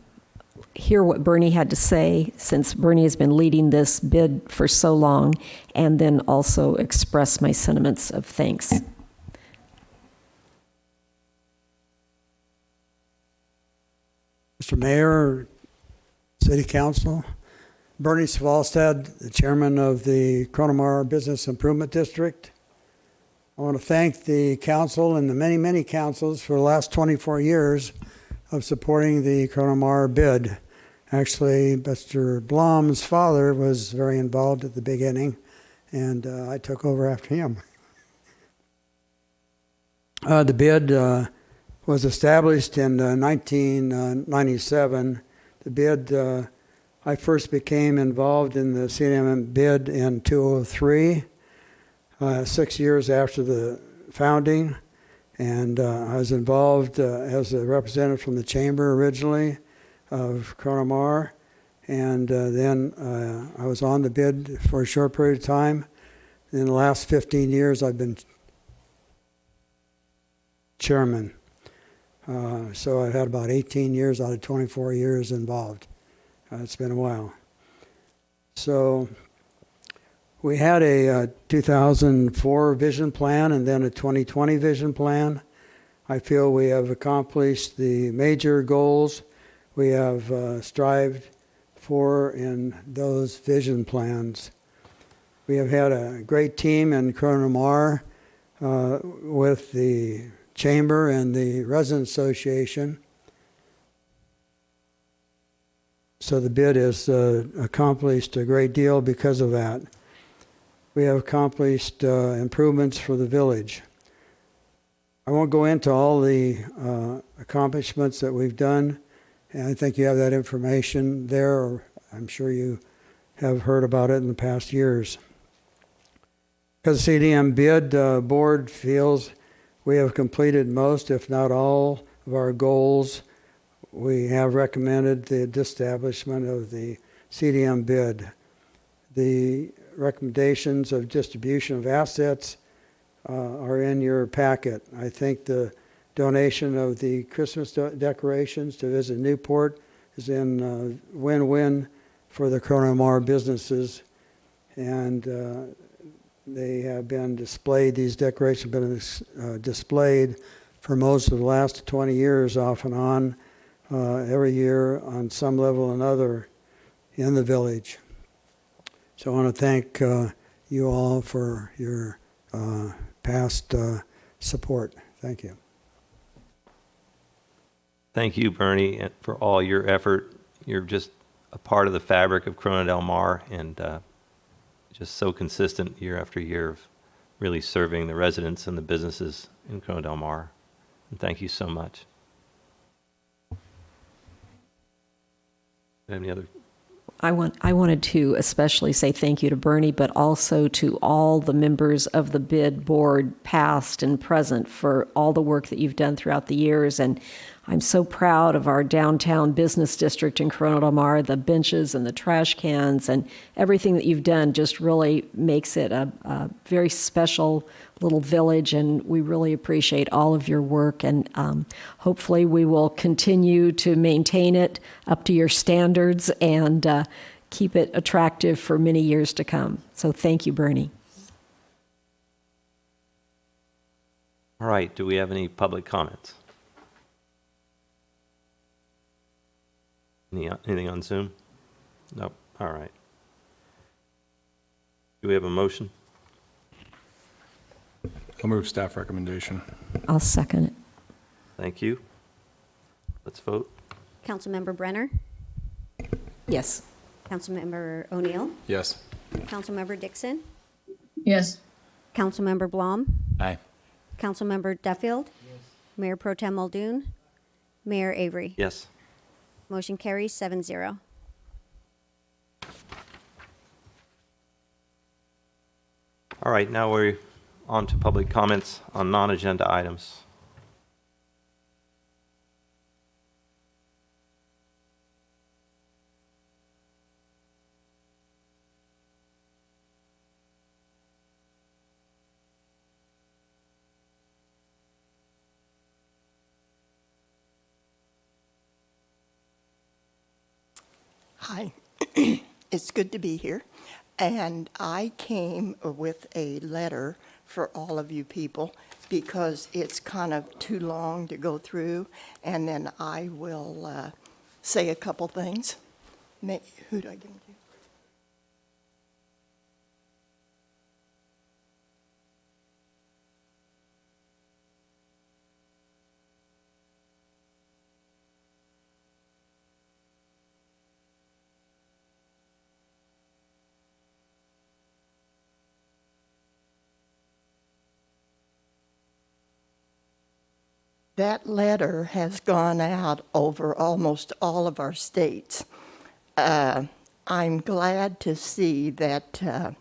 hear what Bernie had to say, since Bernie has been leading this bid for so long, and then also express my sentiments of thanks. Mr. Mayor, City Council, Bernie Svalstad, the chairman of the Chronomar Business Improvement District. I want to thank the council and the many, many councils for the last 24 years of supporting the Chronomar bid. Actually, Mr. Blom's father was very involved at the beginning, and I took over after him. The bid was established in 1997. The bid, I first became involved in the CDM bid in 2003, 6 years after the founding. And I was involved as a representative from the chamber originally of Chronomar. And then I was on the bid for a short period of time. In the last 15 years, I've been chairman. So I've had about 18 years out of 24 years involved. It's been a while. So we had a 2004 vision plan and then a 2020 vision plan. I feel we have accomplished the major goals we have strived for in those vision plans. We have had a great team in Chronomar with the Chamber and the Resident Association. So the bid has accomplished a great deal because of that. We have accomplished improvements for the village. I won't go into all the accomplishments that we've done, and I think you have that information there, or I'm sure you have heard about it in the past years. Because the CDM bid board feels we have completed most, if not all, of our goals. We have recommended the establishment of the CDM bid. The recommendations of distribution of assets are in your packet. I think the donation of the Christmas decorations to Visit Newport is in win-win for the Chronomar businesses, and they have been displayed. These decorations have been displayed for most of the last 20 years, off and on, every year on some level or another in the village. So I want to thank you all for your past support. Thank you. Thank you, Bernie, for all your effort. You're just a part of the fabric of Corona Del Mar, and just so consistent year after year of really serving the residents and the businesses in Corona Del Mar. And thank you so much. Any other? I wanted to especially say thank you to Bernie, but also to all the members of the bid board, past and present, for all the work that you've done throughout the years. And I'm so proud of our downtown business district in Corona Del Mar. The benches and the trash cans and everything that you've done just really makes it a very special little village, and we really appreciate all of your work. And hopefully we will continue to maintain it up to your standards and keep it attractive for many years to come. So thank you, Bernie. All right, do we have any public comments? Anything on Zoom? Nope. All right. Do we have a motion? I'll move staff recommendation. I'll second it. Thank you. Let's vote. Councilmember Brenner? Yes. Councilmember O'Neill? Yes. Councilmember Dixon? Yes. Councilmember Blom? Aye. Councilmember Duffield? Mayor Pro Tem Muldoon? Mayor Avery? Yes. Motion carries 7-0. All right, now we're on to public comments on non-agenda items. Hi, it's good to be here. And I came with a letter for all of you people because it's kind of too long to go through. And then I will say a couple things. Who do I give them to? That letter has gone out over almost all of our states. I'm glad to see that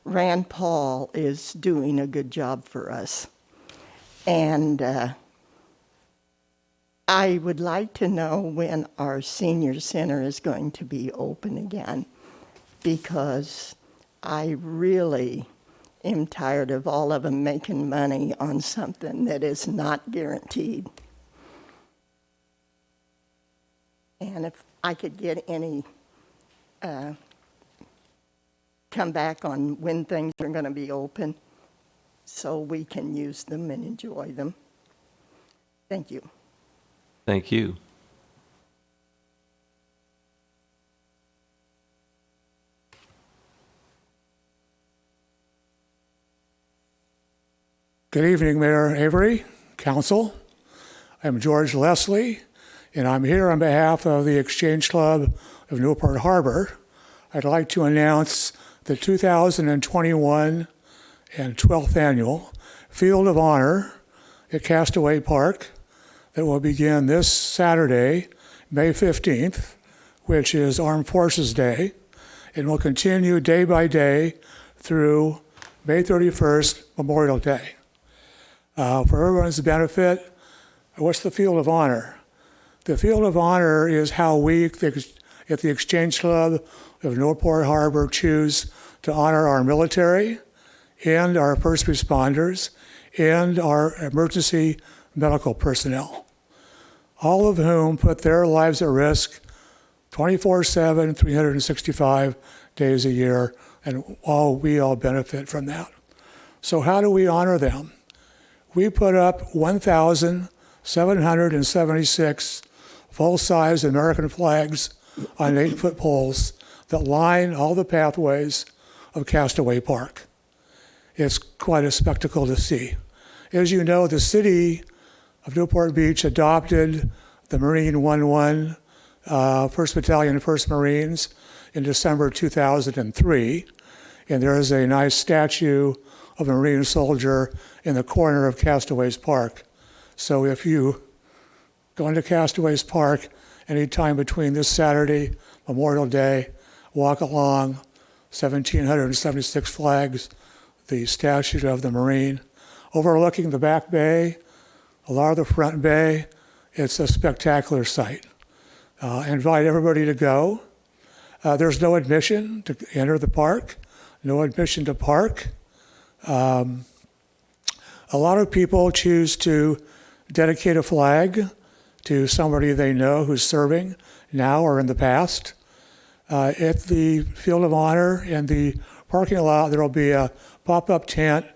Rand Paul is doing a good job for us. And I would like to know when our senior center is going to be open again, because I really am tired of all of them making money on something that is not guaranteed. And if I could get any come back on when things are going to be open so we can use them and enjoy them. Thank you. Thank you. Good evening, Mayor Avery, Council. I'm George Leslie, and I'm here on behalf of the Exchange Club of Newport Harbor. I'd like to announce the 2021 and 12th Annual Field of Honor at Castaway Park that will begin this Saturday, May 15th, which is Armed Forces Day, and will continue day by day through May 31st, Memorial Day. For everyone's benefit, what's the Field of Honor? The Field of Honor is how we at the Exchange Club of Newport Harbor choose to honor our military and our first responders and our emergency medical personnel, all of whom put their lives at risk 24/7, 365 days a year, and we all benefit from that. So how do we honor them? We put up 1,776 full-size American flags on 8-foot poles that line all the pathways of Castaway Park. It's quite a spectacle to see. As you know, the city of Newport Beach adopted the Marine 1-1, 1st Battalion, 1st Marines in December 2003. And there is a nice statue of a Marine soldier in the corner of Castaways Park. So if you go into Castaways Park anytime between this Saturday, Memorial Day, walk along 1,776 flags, the statue of the Marine, overlooking the back bay, a lot of the front bay. It's a spectacular sight. I invite everybody to go. There's no admission to enter the park, no admission to park. A lot of people choose to dedicate a flag to somebody they know who's serving now or in the past. At the Field of Honor in the parking lot, there will be a pop-up tent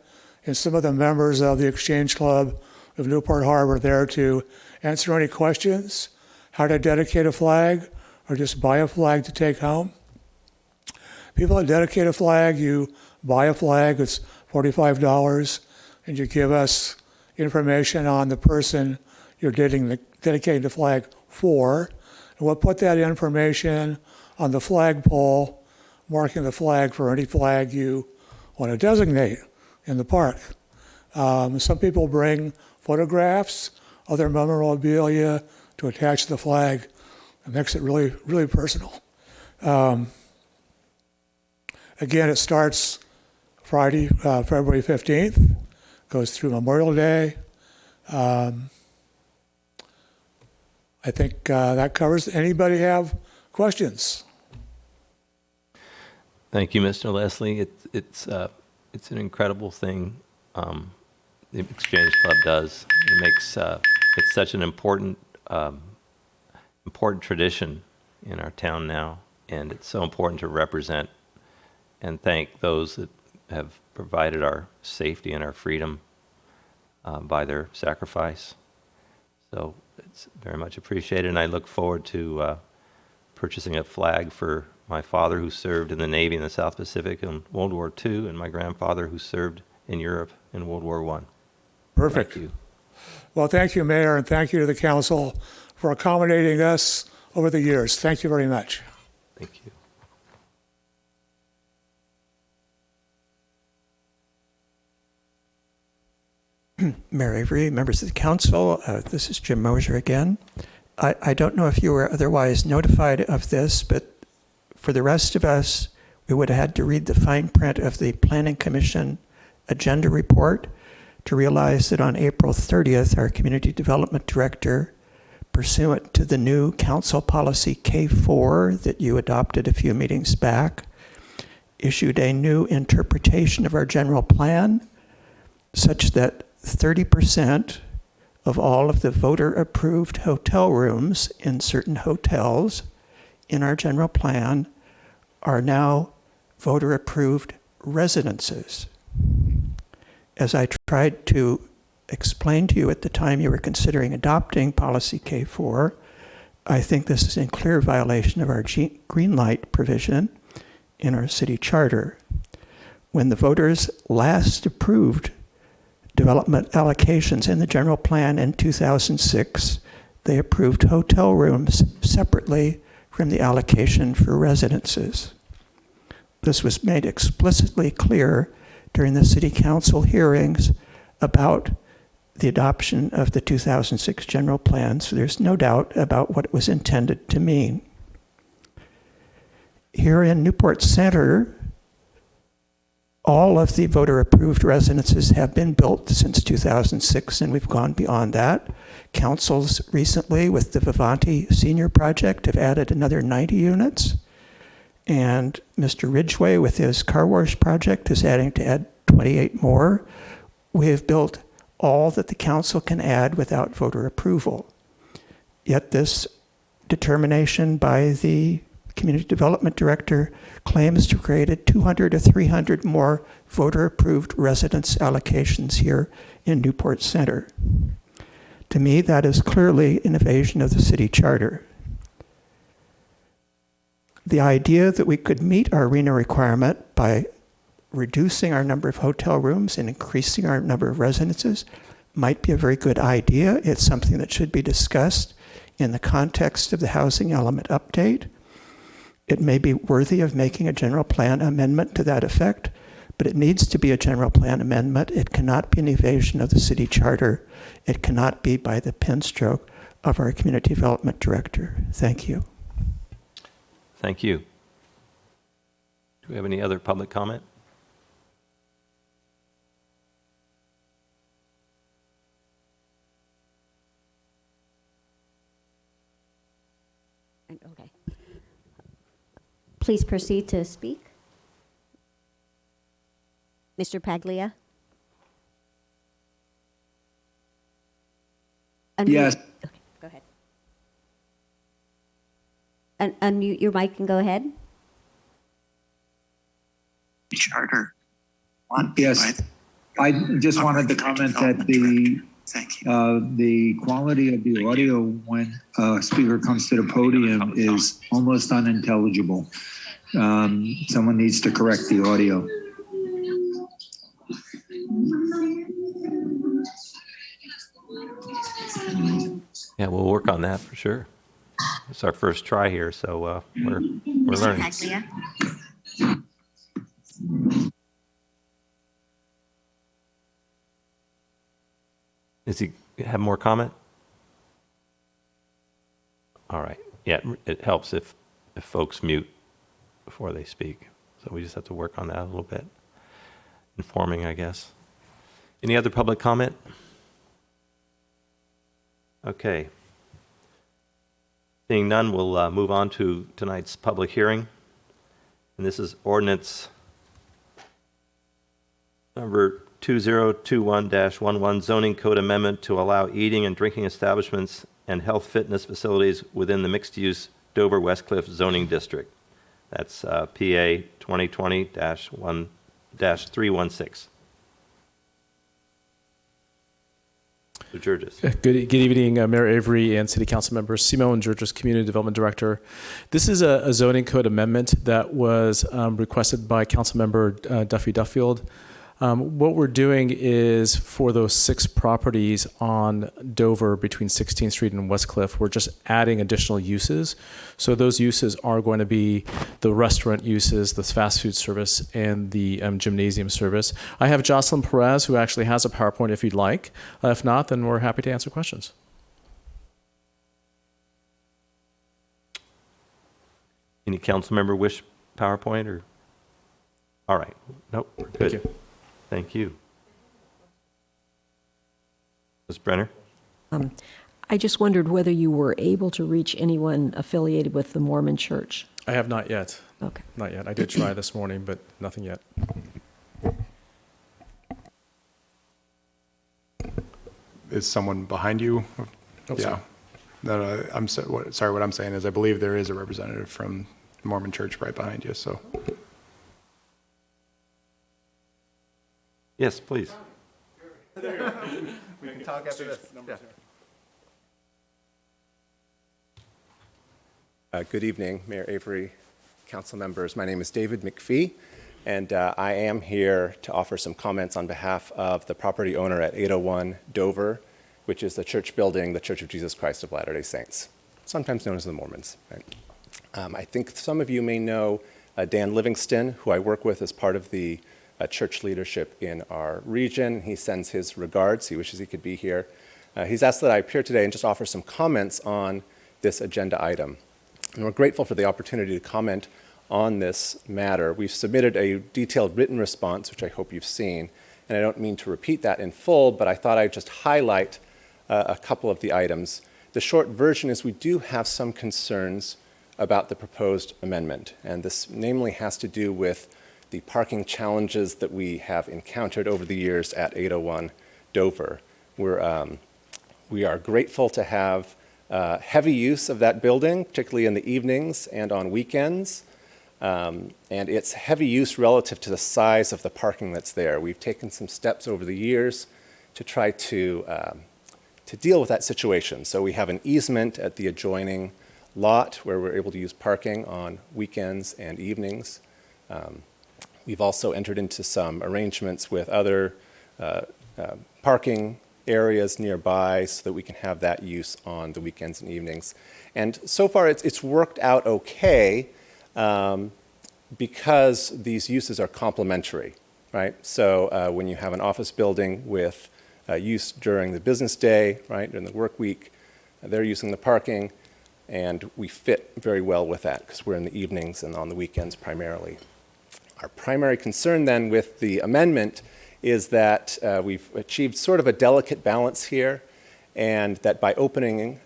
and some of the members of the Exchange Club of Newport Harbor there to answer any questions, how to dedicate a flag, or just buy a flag to take home. People that dedicate a flag, you buy a flag, it's $45, and you give us information on the person you're dedicating the flag for. And we'll put that information on the flagpole, marking the flag for any flag you want to designate in the park. Some people bring photographs, other memorabilia to attach to the flag. It makes it really, really personal. Again, it starts Friday, February 15th, goes through Memorial Day. I think that covers. Anybody have questions? Thank you, Mr. Leslie. It's an incredible thing the Exchange Club does. It makes it's such an important tradition in our town now, and it's so important to represent and thank those that have provided our safety and our freedom by their sacrifice. So it's very much appreciated, and I look forward to purchasing a flag for my father, who served in the Navy in the South Pacific in World War II, and my grandfather, who served in Europe in World War I. Perfect. Thank you. Well, thank you, Mayor, and thank you to the council for accommodating us over the years. Thank you very much. Thank you. Mayor Avery, members of the council, this is Jim Mosier again. I don't know if you were otherwise notified of this, but for the rest of us, we would have had to read the fine print of the Planning Commission agenda report to realize that on April 30th, our Community Development Director, pursuant to the new Council Policy K4 that you adopted a few meetings back, issued a new interpretation of our general plan such that 30% of all of the voter-approved hotel rooms in certain hotels in our general plan are now voter-approved residences. As I tried to explain to you at the time you were considering adopting Policy K4, I think this is in clear violation of our green light provision in our city charter. When the voters last approved development allocations in the general plan in 2006, they approved hotel rooms separately from the allocation for residences. This was made explicitly clear during the city council hearings about the adoption of the 2006 general plan, so there's no doubt about what it was intended to mean. Here in Newport Center, all of the voter-approved residences have been built since 2006, and we've gone beyond that. Councils recently, with the Vivanti Senior Project, have added another 90 units. And Mr. Ridgway, with his car wash project, is adding to add 28 more. We have built all that the council can add without voter approval. Yet this determination by the Community Development Director claims to have created 200 to 300 more voter-approved residence allocations here in Newport Center. To me, that is clearly an evasion of the city charter. The idea that we could meet our RENA requirement by reducing our number of hotel rooms and increasing our number of residences might be a very good idea. It's something that should be discussed in the context of the housing element update. It may be worthy of making a general plan amendment to that effect, but it needs to be a general plan amendment. It cannot be an evasion of the city charter. It cannot be by the pen stroke of our community development director. Thank you. Thank you. Do we have any other public comment? Okay. Please proceed to speak. Mr. Paglia? Yes. Okay, go ahead. Unmute your mic and go ahead. Charter. Yes. I just wanted to comment that the quality of the audio when a speaker comes to the podium is almost unintelligible. Someone needs to correct the audio. Yeah, we'll work on that for sure. It's our first try here, so we're learning. Paglia? Does he have more comment? All right. Yeah, it helps if folks mute before they speak. So we just have to work on that a little bit. Informing, I guess. Any other public comment? Okay. Seeing none, we'll move on to tonight's public hearing. And this is ordinance number 2021-11, zoning code amendment to allow eating and drinking establishments and health fitness facilities within the mixed-use Dover Westcliff zoning district. That's PA 2020-1-316. So Georges. Good evening, Mayor Avery and City Council members. Simone Georges, Community Development Director. This is a zoning code amendment that was requested by Councilmember Duffy Duffield. What we're doing is for those 6 properties on Dover between 16th Street and Westcliff, we're just adding additional uses. So those uses are going to be the restaurant uses, the fast food service, and the gymnasium service. I have Jocelyn Perez, who actually has a PowerPoint if you'd like. If not, then we're happy to answer questions. Any council member wish PowerPoint or? All right. Nope. We're good. Thank you. Thank you. Ms. Brenner? I just wondered whether you were able to reach anyone affiliated with the Mormon Church. I have not yet. Okay. Not yet. I did try this morning, but nothing yet. Is someone behind you? Oh, yeah. sorry. No, I'm sorry. What I'm saying is I believe there is a representative from the Mormon Church right behind you. So. Yes, please. We can talk after this. Yeah. Good evening, Mayor Avery, council members. My name is David McPhee, and I am here to offer some comments on behalf of the property owner at 801 Dover, which is the church building, the Church of Jesus Christ of Latter-day Saints, sometimes known as the Mormons. Right? I think some of you may know Dan Livingston, who I work with as part of the church leadership in our region. He sends his regards. He wishes he could be here. He's asked that I appear today and just offer some comments on this agenda item. And we're grateful for the opportunity to comment on this matter. We've submitted a detailed written response, which I hope you've seen. And I don't mean to repeat that in full, but I thought I'd just highlight a couple of the items. The short version is we do have some concerns about the proposed amendment. And this namely has to do with the parking challenges that we have encountered over the years at 801 Dover. We are grateful to have heavy use of that building, particularly in the evenings and on weekends. And it's heavy use relative to the size of the parking that's there. We've taken some steps over the years to try to deal with that situation. So we have an easement at the adjoining lot where we're able to use parking on weekends and evenings. We've also entered into some arrangements with other parking areas nearby so that we can have that use on the weekends and evenings. And so far it's worked out okay because these uses are complementary, right? So when you have an office building with use during the business day, right, during the work week, they're using the parking, and we fit very well with that because we're in the evenings and on the weekends primarily. Our primary concern then with the amendment is that we've achieved sort of a delicate balance here, and that by opening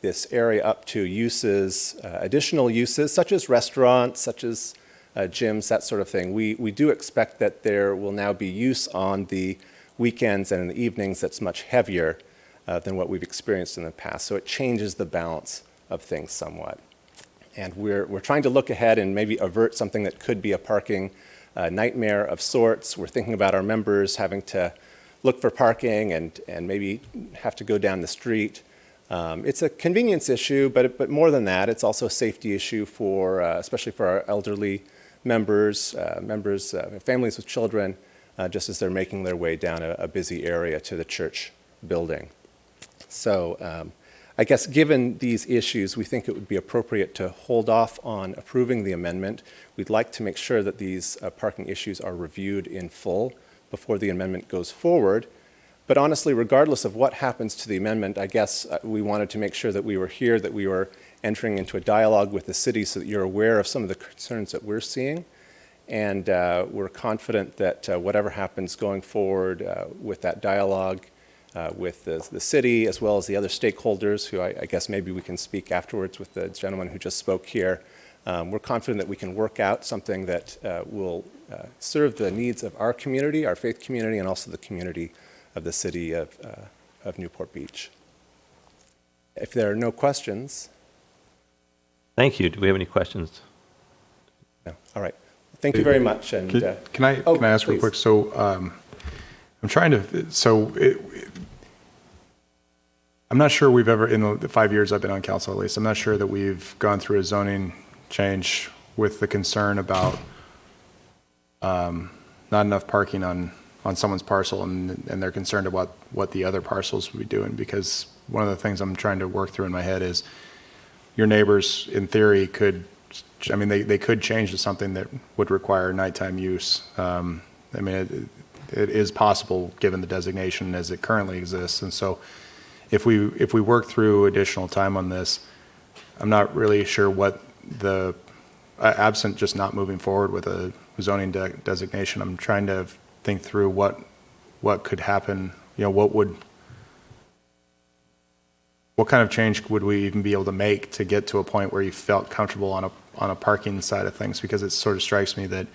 this area up to uses, additional uses, such as restaurants, such as gyms, that sort of thing, we do expect that there will now be use on the weekends and in the evenings that's much heavier than what we've experienced in the past. So it changes the balance of things somewhat. And we're trying to look ahead and maybe avert something that could be a parking nightmare of sorts. We're thinking about our members having to look for parking and maybe have to go down the street. It's a convenience issue, but more than that, it's also a safety issue for, especially for our elderly members, families with children, just as they're making their way down a busy area to the church building. So I guess given these issues, we think it would be appropriate to hold off on approving the amendment. We'd like to make sure that these parking issues are reviewed in full before the amendment goes forward. But honestly, regardless of what happens to the amendment, I guess we wanted to make sure that we were here, that we were entering into a dialogue with the city so that you're aware of some of the concerns that we're seeing. And we're confident that whatever happens going forward with that dialogue, with the city as well as the other stakeholders who I guess maybe we can speak afterwards with the gentleman who just spoke here. We're confident that we can work out something that will serve the needs of our community, our faith community, and also the community of the city of Newport Beach. If there are no questions. Thank you. Do we have any questions? No. All right. Thank you very much. And can I ask real quick? So I'm trying to, I'm not sure we've ever, in the 5 years I've been on council at least, I'm not sure that we've gone through a zoning change with the concern about not enough parking on someone's parcel, and they're concerned about what the other parcels would be doing. Because one of the things I'm trying to work through in my head is your neighbors, in theory, could, I mean, they could change to something that would require nighttime use. I mean, it is possible given the designation as it currently exists. And so if we work through additional time on this, I'm not really sure what the, absent just not moving forward with a zoning designation, I'm trying to think through what could happen, you know, what kind of change would we even be able to make to get to a point where you felt comfortable on a parking side of things? Because it sort of strikes me that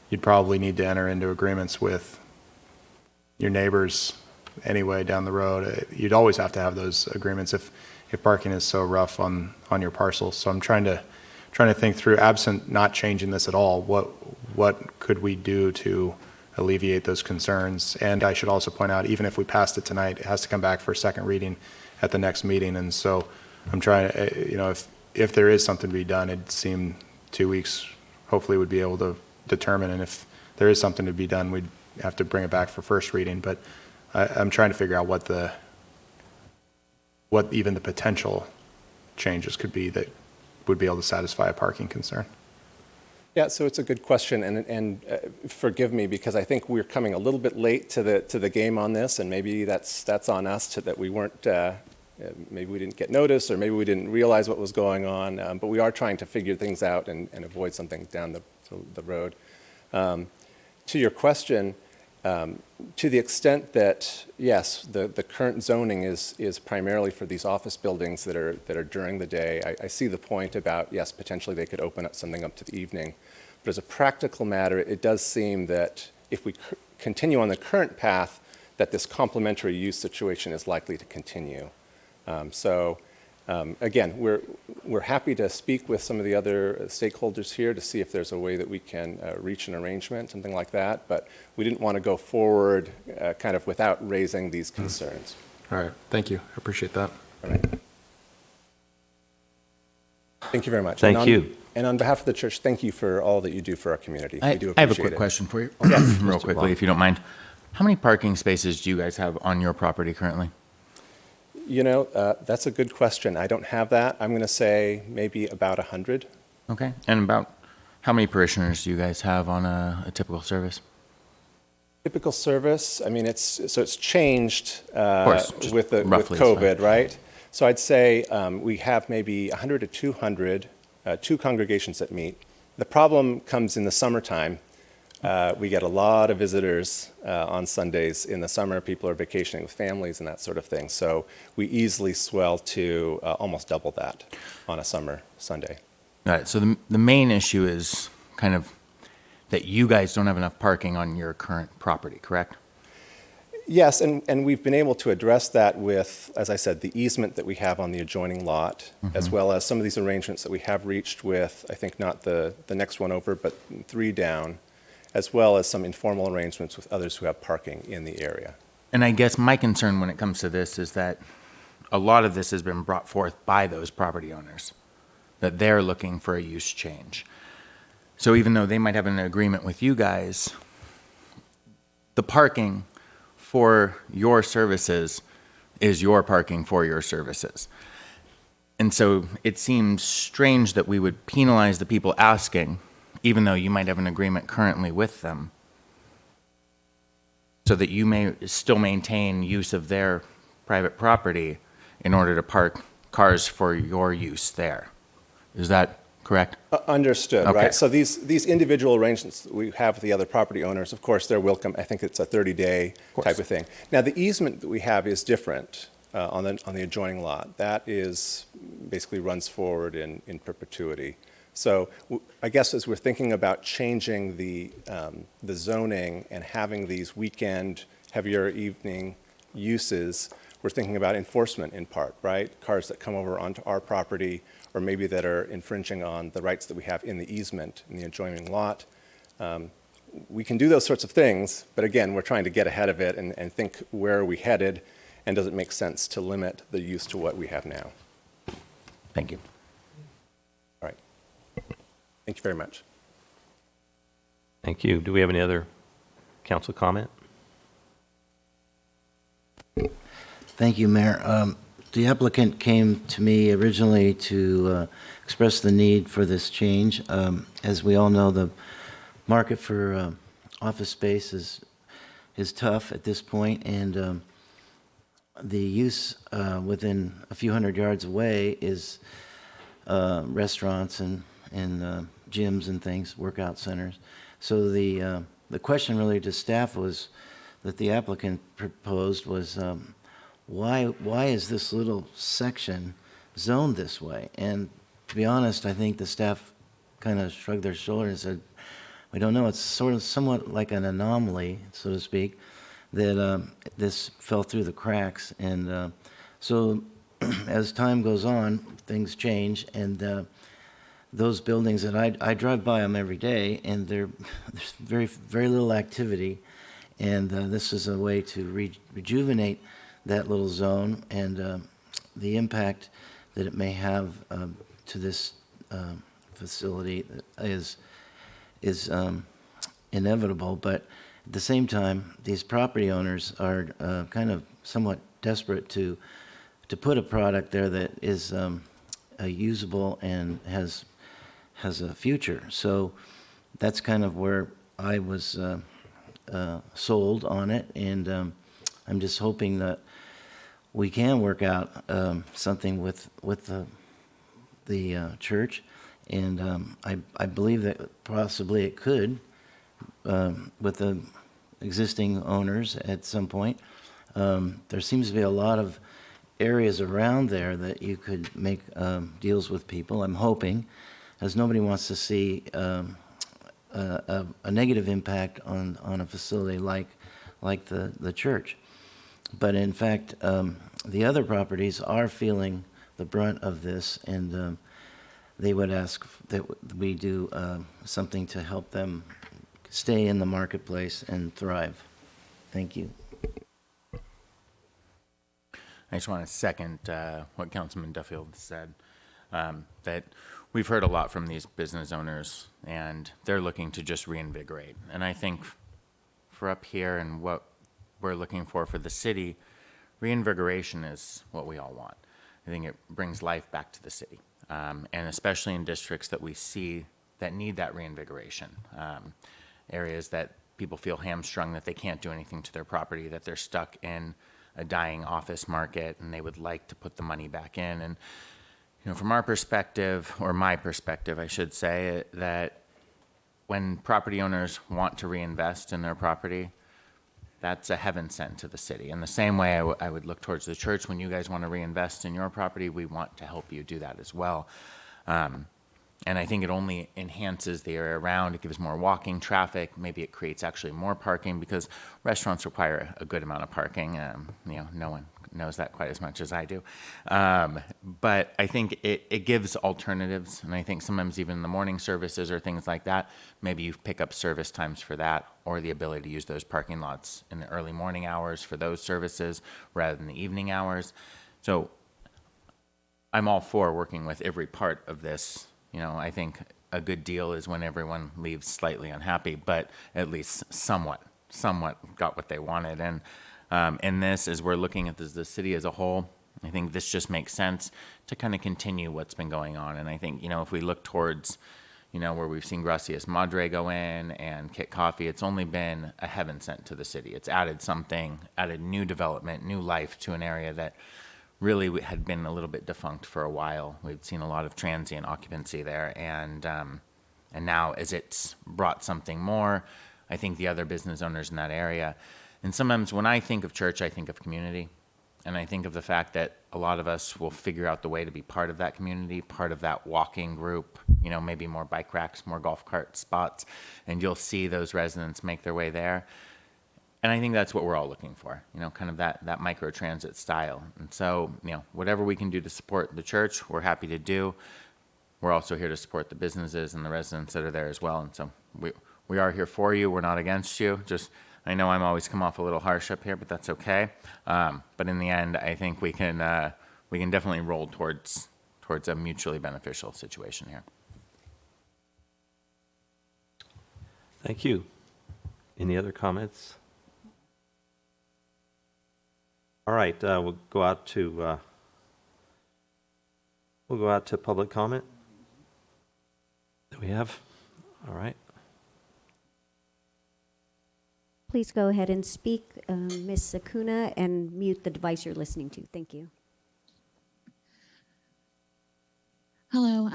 you'd probably need to enter into agreements with your neighbors anyway down the road. You'd always have to have those agreements if parking is so rough on your parcel. So I'm trying to think through, absent not changing this at all, what could we do to alleviate those concerns? And I should also point out, even if we passed it tonight, it has to come back for a second reading at the next meeting. And so I'm trying to, you know, if there is something to be done, it'd seem 2 weeks hopefully would be able to determine. And if there is something to be done, we'd have to bring it back for first reading. But I'm trying to figure out what even the potential changes could be that would be able to satisfy a parking concern. Yeah, so it's a good question, and forgive me because I think we're coming a little bit late to the game on this, and maybe that's on us that we weren't, maybe we didn't get notice, or maybe we didn't realize what was going on. But we are trying to figure things out and avoid something down the road. To your question, to the extent that yes, the current zoning is primarily for these office buildings that are during the day. I see the point about yes, potentially they could open up something up to the evening, but as a practical matter, it does seem that if we continue on the current path, that this complementary use situation is likely to continue. Again, we're happy to speak with some of the other stakeholders here to see if there's a way that we can reach an arrangement, something like that. But we didn't want to go forward kind of without raising these concerns. All right. Thank you. I appreciate that. All right. Thank you very much. Thank you. And on behalf of the church, thank you for all that you do for our community. We do appreciate it. I have a quick question for you, real quickly, if you don't mind. How many parking spaces do you guys have on your property currently? You know, that's a good question. I don't have that. I'm going to say maybe about 100. Okay. And about how many parishioners do you guys have on a typical service? Typical service, I mean, it's changed course, just with roughly is fine. COVID, right? So I'd say we have maybe 100 to 200, two congregations that meet. The problem comes in the summertime. We get a lot of visitors on Sundays in the summer. People are vacationing with families and that sort of thing. So we easily swell to almost double that on a summer Sunday. All right. So the main issue is kind of that you guys don't have enough parking on your current property, correct? Yes, and we've been able to address that with, as I said, the easement that we have on the adjoining lot, as well as some of these arrangements that we have reached with, I think not the next one over, but 3 down, as well as some informal arrangements with others who have parking in the area. And I guess my concern when it comes to this is that a lot of this has been brought forth by those property owners, that they're looking for a use change. So even though they might have an agreement with you guys, the parking for your services is your parking for your services. And so it seems strange that we would penalize the people asking, even though you might have an agreement currently with them, so that you may still maintain use of their private property in order to park cars for your use there. Is that correct? Understood, Okay. right? So these individual arrangements that we have with the other property owners, of course, they're welcome. I think it's a 30-day type of thing. Now, the easement that we have is different on the adjoining lot. That is basically runs forward in perpetuity. So I guess as we're thinking about changing the zoning and having these weekend, heavier evening uses, we're thinking about enforcement in part, right? Cars that come over onto our property, or maybe that are infringing on the rights that we have in the easement in the adjoining lot. We can do those sorts of things, but again, we're trying to get ahead of it and think, where are we headed, and does it make sense to limit the use to what we have now? Thank you. All right. Thank you very much. Thank you. Do we have any other council comment? Thank you, Mayor. The applicant came to me originally to express the need for this change. As we all know, the market for office space is tough at this point, and the use within a few hundred yards away is restaurants and gyms and things, workout centers. So the question really to staff was that the applicant proposed was, why is this little section zoned this way? And to be honest, I think the staff kind of shrugged their shoulders and said, we don't know. It's sort of somewhat like an anomaly, so to speak, that this fell through the cracks. And so as time goes on, things change, and those buildings that I drive by them every day, and there's very little activity, and this is a way to rejuvenate that little zone, and the impact that it may have to this facility is inevitable. But at the same time, these property owners are kind of somewhat desperate to put a product there that is usable and has a future. So that's kind of where I was sold on it, and I'm just hoping that we can work out something with the church, and I believe that possibly it could with the existing owners at some point. There seems to be a lot of areas around there that you could make deals with people. I'm hoping, as nobody wants to see a negative impact on a facility like the church. But in fact, the other properties are feeling the brunt of this, and they would ask that we do something to help them stay in the marketplace and thrive. Thank you. I just want to second what Councilman Duffield said. that we've heard a lot from these business owners, and they're looking to just reinvigorate. And I think for up here and what we're looking for the city, reinvigoration is what we all want. I think it brings life back to the city, and especially in districts that we see that need that reinvigoration, areas that people feel hamstrung, that they can't do anything to their property, that they're stuck in a dying office market, and they would like to put the money back in. And from our perspective, or my perspective, I should say, that when property owners want to reinvest in their property, that's a heaven sent to the city. In the same way I would look towards the church. When you guys want to reinvest in your property, we want to help you do that as well. And I think it only enhances the area around. It gives more walking traffic. Maybe it creates actually more parking, because restaurants require a good amount of parking. No one knows that quite as much as I do. But I think it gives alternatives. And I think sometimes even the morning services or things like that, maybe you pick up service times for that, or the ability to use those parking lots in the early morning hours for those services rather than the evening hours. So I'm all for working with every part of this. I think a good deal is when everyone leaves slightly unhappy, but at least somewhat got what they wanted. And this, as we're looking at the city as a whole, I think this just makes sense to kind of continue what's been going on. And I think, if we look towards, where we've seen Gracias Madre go in and Kit Coffee, it's only been a heaven sent to the city. It's added something, added new development, new life to an area that really had been a little bit defunct for a while. We've seen a lot of transient occupancy there, and now as it's brought something more, I think the other business owners in that area. And sometimes when I think of church, I think of community, and I think of the fact that a lot of us will figure out the way to be part of that community, part of that walking group, maybe more bike racks, more golf cart spots, and you'll see those residents make their way there. And I think that's what we're all looking for, kind of that micro-transit style. And so, whatever we can do to support the church, we're happy to do. We're also here to support the businesses and the residents that are there as well. And so we are here for you. We're not against you. Just, I know I'm always come off a little harsh up here, but that's okay. But in the end, I think we can definitely roll towards a mutually beneficial situation here. Thank you. Any other comments? All right, we'll go out to public comment. Do we have? All right. Please go ahead and speak, Ms. Sakuna, and mute the device you're listening to. Thank you. Hello,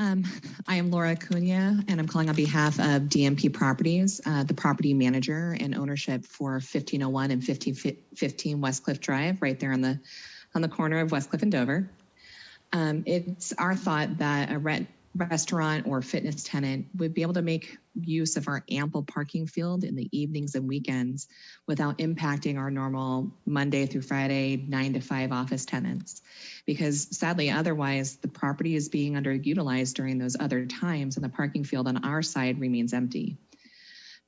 I am Laura Cunha, and I'm calling on behalf of DMP Properties, the property manager and ownership for 1501 and 1515 Westcliff Drive, right there on the corner of Westcliff and Dover. It's our thought that a restaurant or fitness tenant would be able to make use of our ample parking field in the evenings and weekends without impacting our normal Monday through Friday 9 to 5 office tenants. Because sadly, otherwise, the property is being underutilized during those other times, and the parking field on our side remains empty.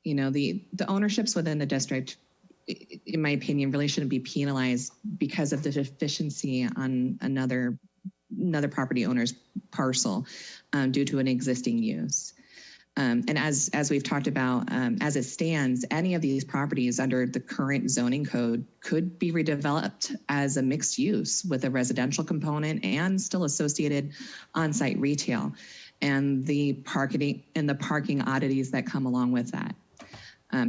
The ownerships within the district, in my opinion, really shouldn't be penalized because of the deficiency on another property owner's parcel due to an existing use. And as we've talked about, as it stands, any of these properties under the current zoning code could be redeveloped as a mixed use with a residential component and still associated on-site retail, and the parking oddities that come along with that.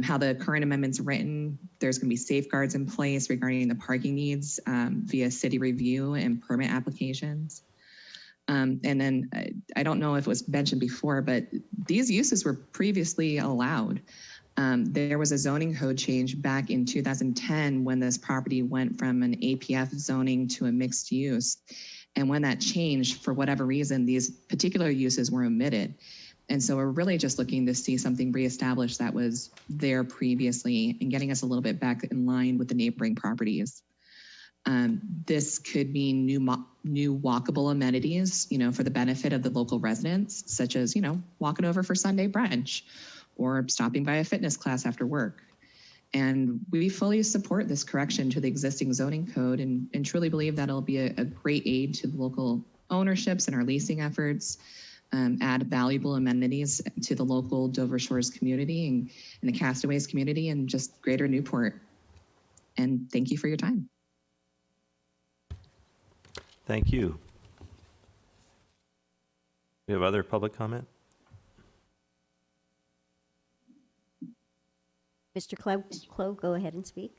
How the current amendment's written, there's going to be safeguards in place regarding the parking needs via city review and permit applications. And then I don't know if it was mentioned before, but these uses were previously allowed. There was a zoning code change back in 2010 when this property went from an APF zoning to a mixed use. And when that changed, for whatever reason, these particular uses were omitted. And so we're really just looking to see something reestablished that was there previously and getting us a little bit back in line with the neighboring properties. This could mean new walkable amenities, for the benefit of the local residents, such as, walking over for Sunday brunch or stopping by a fitness class after work. And we fully support this correction to the existing zoning code and truly believe that it'll be a great aid to the local ownerships and our leasing efforts, add valuable amenities to the local Dover Shores community and the Castaways community and just greater Newport. And thank you for your time. Thank you. We have other public comment? Mr. Clow, go ahead and speak.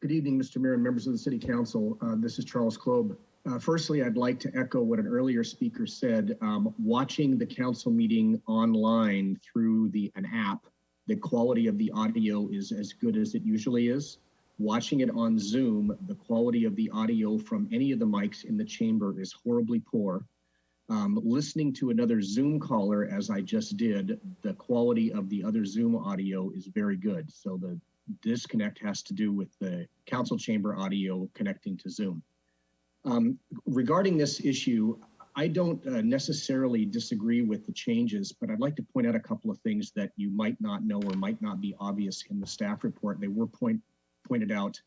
Good evening, Mr. Mayor and members of the City Council. This is Charles Klob. Firstly, I'd like to echo what an earlier speaker said. Watching the council meeting online through an app, the quality of the audio is as good as it usually is. Watching it on Zoom, the quality of the audio from any of the mics in the chamber is horribly poor. Listening to another Zoom caller, as I just did, the quality of the other Zoom audio is very good. So the disconnect has to do with the council chamber audio connecting to Zoom. Regarding this issue, I don't necessarily disagree with the changes, but I'd like to point out a couple of things that you might not know or might not be obvious in the staff report. They were pointed out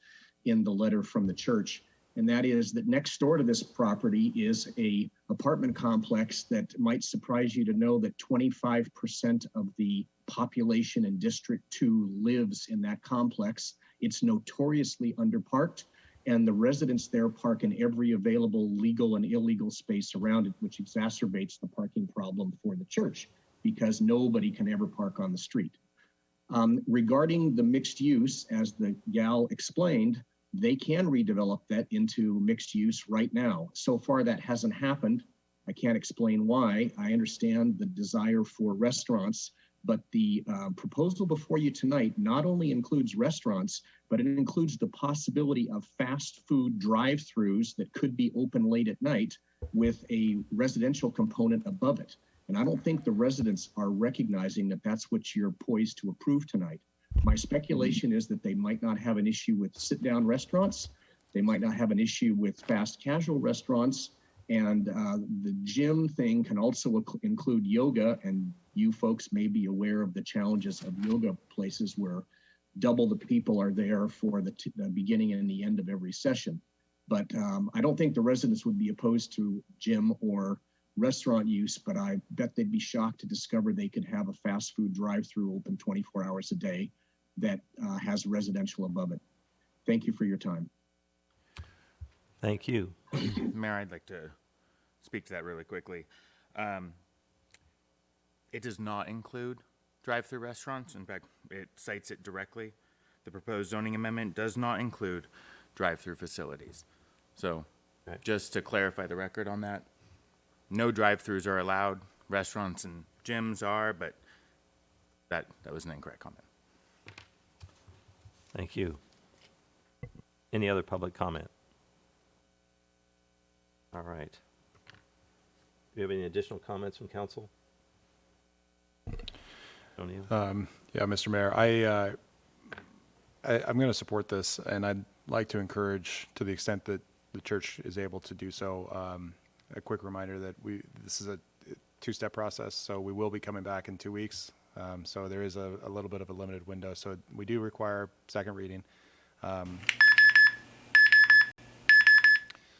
in the letter from the church, and that is that next door to this property is a apartment complex that might surprise you to know that 25% of the population in District 2 lives in that complex. It's notoriously underparked, and the residents there park in every available legal and illegal space around it, which exacerbates the parking problem for the church because nobody can ever park on the street. Regarding the mixed use, as the gal explained, they can redevelop that into mixed use right now. So far that hasn't happened. I can't explain why. I understand the desire for restaurants, but the proposal before you tonight not only includes restaurants, but it includes the possibility of fast food drive-throughs that could be open late at night with a residential component above it. And I don't think the residents are recognizing that that's what you're poised to approve tonight. My speculation is that they might not have an issue with sit-down restaurants. They might not have an issue with fast casual restaurants. And the gym thing can also include yoga. And you folks may be aware of the challenges of yoga places where double the people are there for the beginning and the end of every session. But I don't think the residents would be opposed to gym or restaurant use, but I bet they'd be shocked to discover they could have a fast food drive-through open 24 hours a day that has residential above it. Thank you for your time. Thank you. Mayor, I'd like to speak to that really quickly. It does not include drive-through restaurants. In fact, it cites it directly. The proposed zoning amendment does not include drive-through facilities. So just to clarify the record on that, no drive-throughs are allowed. Restaurants and gyms are, but that was an incorrect comment. Thank you. Any other public comment? All right. Do you have any additional comments from council? O'Neill? Yeah, Mr. Mayor, I'm going to support this, and I'd like to encourage, to the extent that the church is able to do so, a quick reminder that this is a two-step process, so we will be coming back in 2 weeks. So there is a little bit of a limited window. So we do require second reading.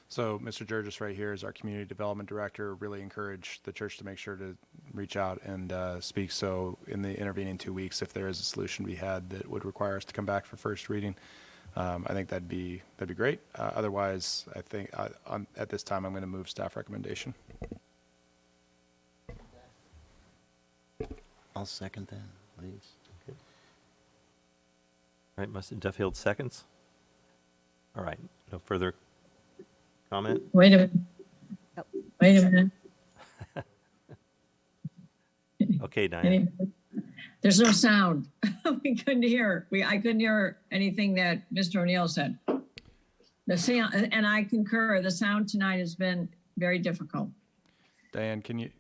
So Mr. Georges right here is our community development director. Really encourage the church to make sure to reach out and speak. So in the intervening 2 weeks, if there is a solution to be had that would require us to come back for first reading, I think that'd be great. Otherwise, I think at this time I'm going to move staff recommendation. I'll second that, please. Okay. All right, Mr. Duffield seconds. All right, no further comment? Wait a minute. Wait a minute. Okay, Diane. There's no sound. We couldn't hear. I couldn't hear anything that Mr. O'Neill said. The sound, and I concur, the sound tonight has been very difficult. Diane, can you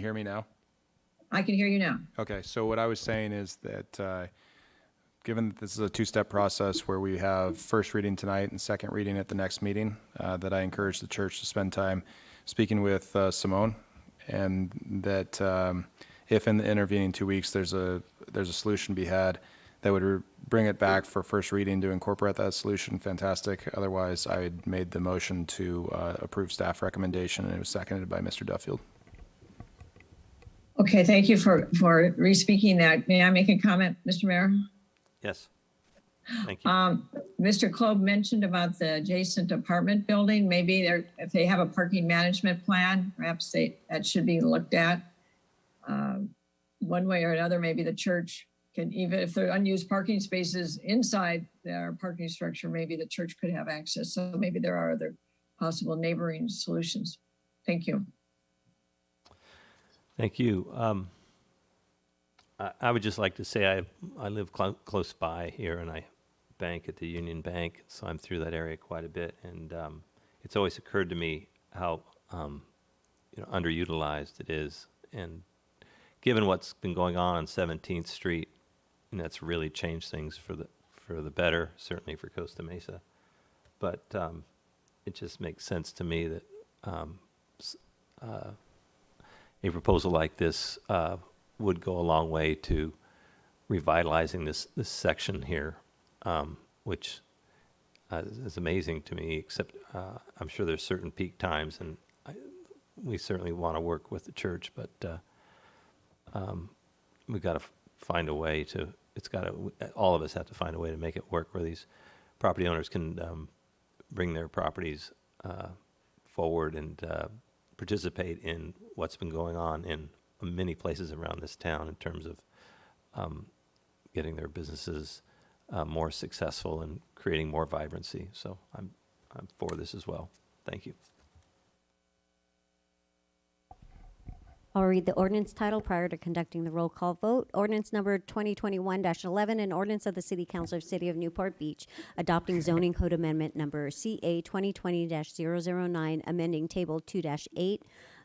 hear me now? I can hear you now. Okay, so what I was saying is that given that this is a two-step process where we have first reading tonight and second reading at the next meeting, that I encourage the church to spend time speaking with Simone, and that if in the intervening 2 weeks there's a solution to be had, they would bring it back for first reading to incorporate that solution, fantastic. Otherwise, I made the motion to approve staff recommendation, and it was seconded by Mr. Duffield. Okay, thank you for re-speaking that. May I make a comment, Mr. Mayor? Yes. Thank you. Mr. Klob mentioned about the adjacent apartment building. Maybe if they have a parking management plan, perhaps that should be looked at. One way or another, maybe the church can, even if there are unused parking spaces inside their parking structure, maybe the church could have access. So maybe there are other possible neighboring solutions. Thank you. Thank you. I would just like to say I live close by here, and I bank at the Union Bank, so I'm through that area quite a bit. And it's always occurred to me how underutilized it is. And given what's been going on 17th Street, and that's really changed things for the better, certainly for Costa Mesa. But it just makes sense to me that a proposal like this would go a long way to revitalizing this section here, which is amazing to me, except I'm sure there's certain peak times, and we certainly want to work with the church, but we've got to find a way to, all of us have to find a way to make it work where these property owners can bring their properties forward and participate in what's been going on in many places around this town in terms of getting their businesses more successful and creating more vibrancy. So I'm for this as well. Thank you. I'll read the ordinance title prior to conducting the roll call vote. Ordinance number 2021-11, an ordinance of the City Council of City of Newport Beach adopting zoning code amendment number CA 2020-009, amending table 2-8,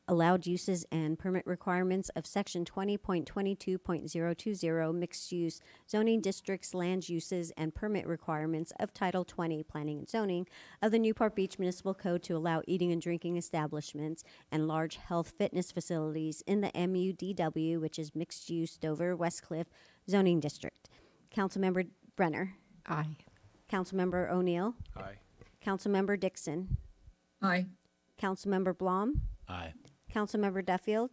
allowed uses and permit requirements of section 20.22.020 mixed use zoning districts, land uses and permit requirements of Title 20 Planning and Zoning of the Newport Beach Municipal Code to allow eating and drinking establishments and large health fitness facilities in the MUDW, which is mixed use Dover Westcliff zoning district. Councilmember Brenner. Aye. Councilmember O'Neill. Aye. Councilmember Dixon. Aye. Councilmember Blom. Aye. Councilmember Duffield,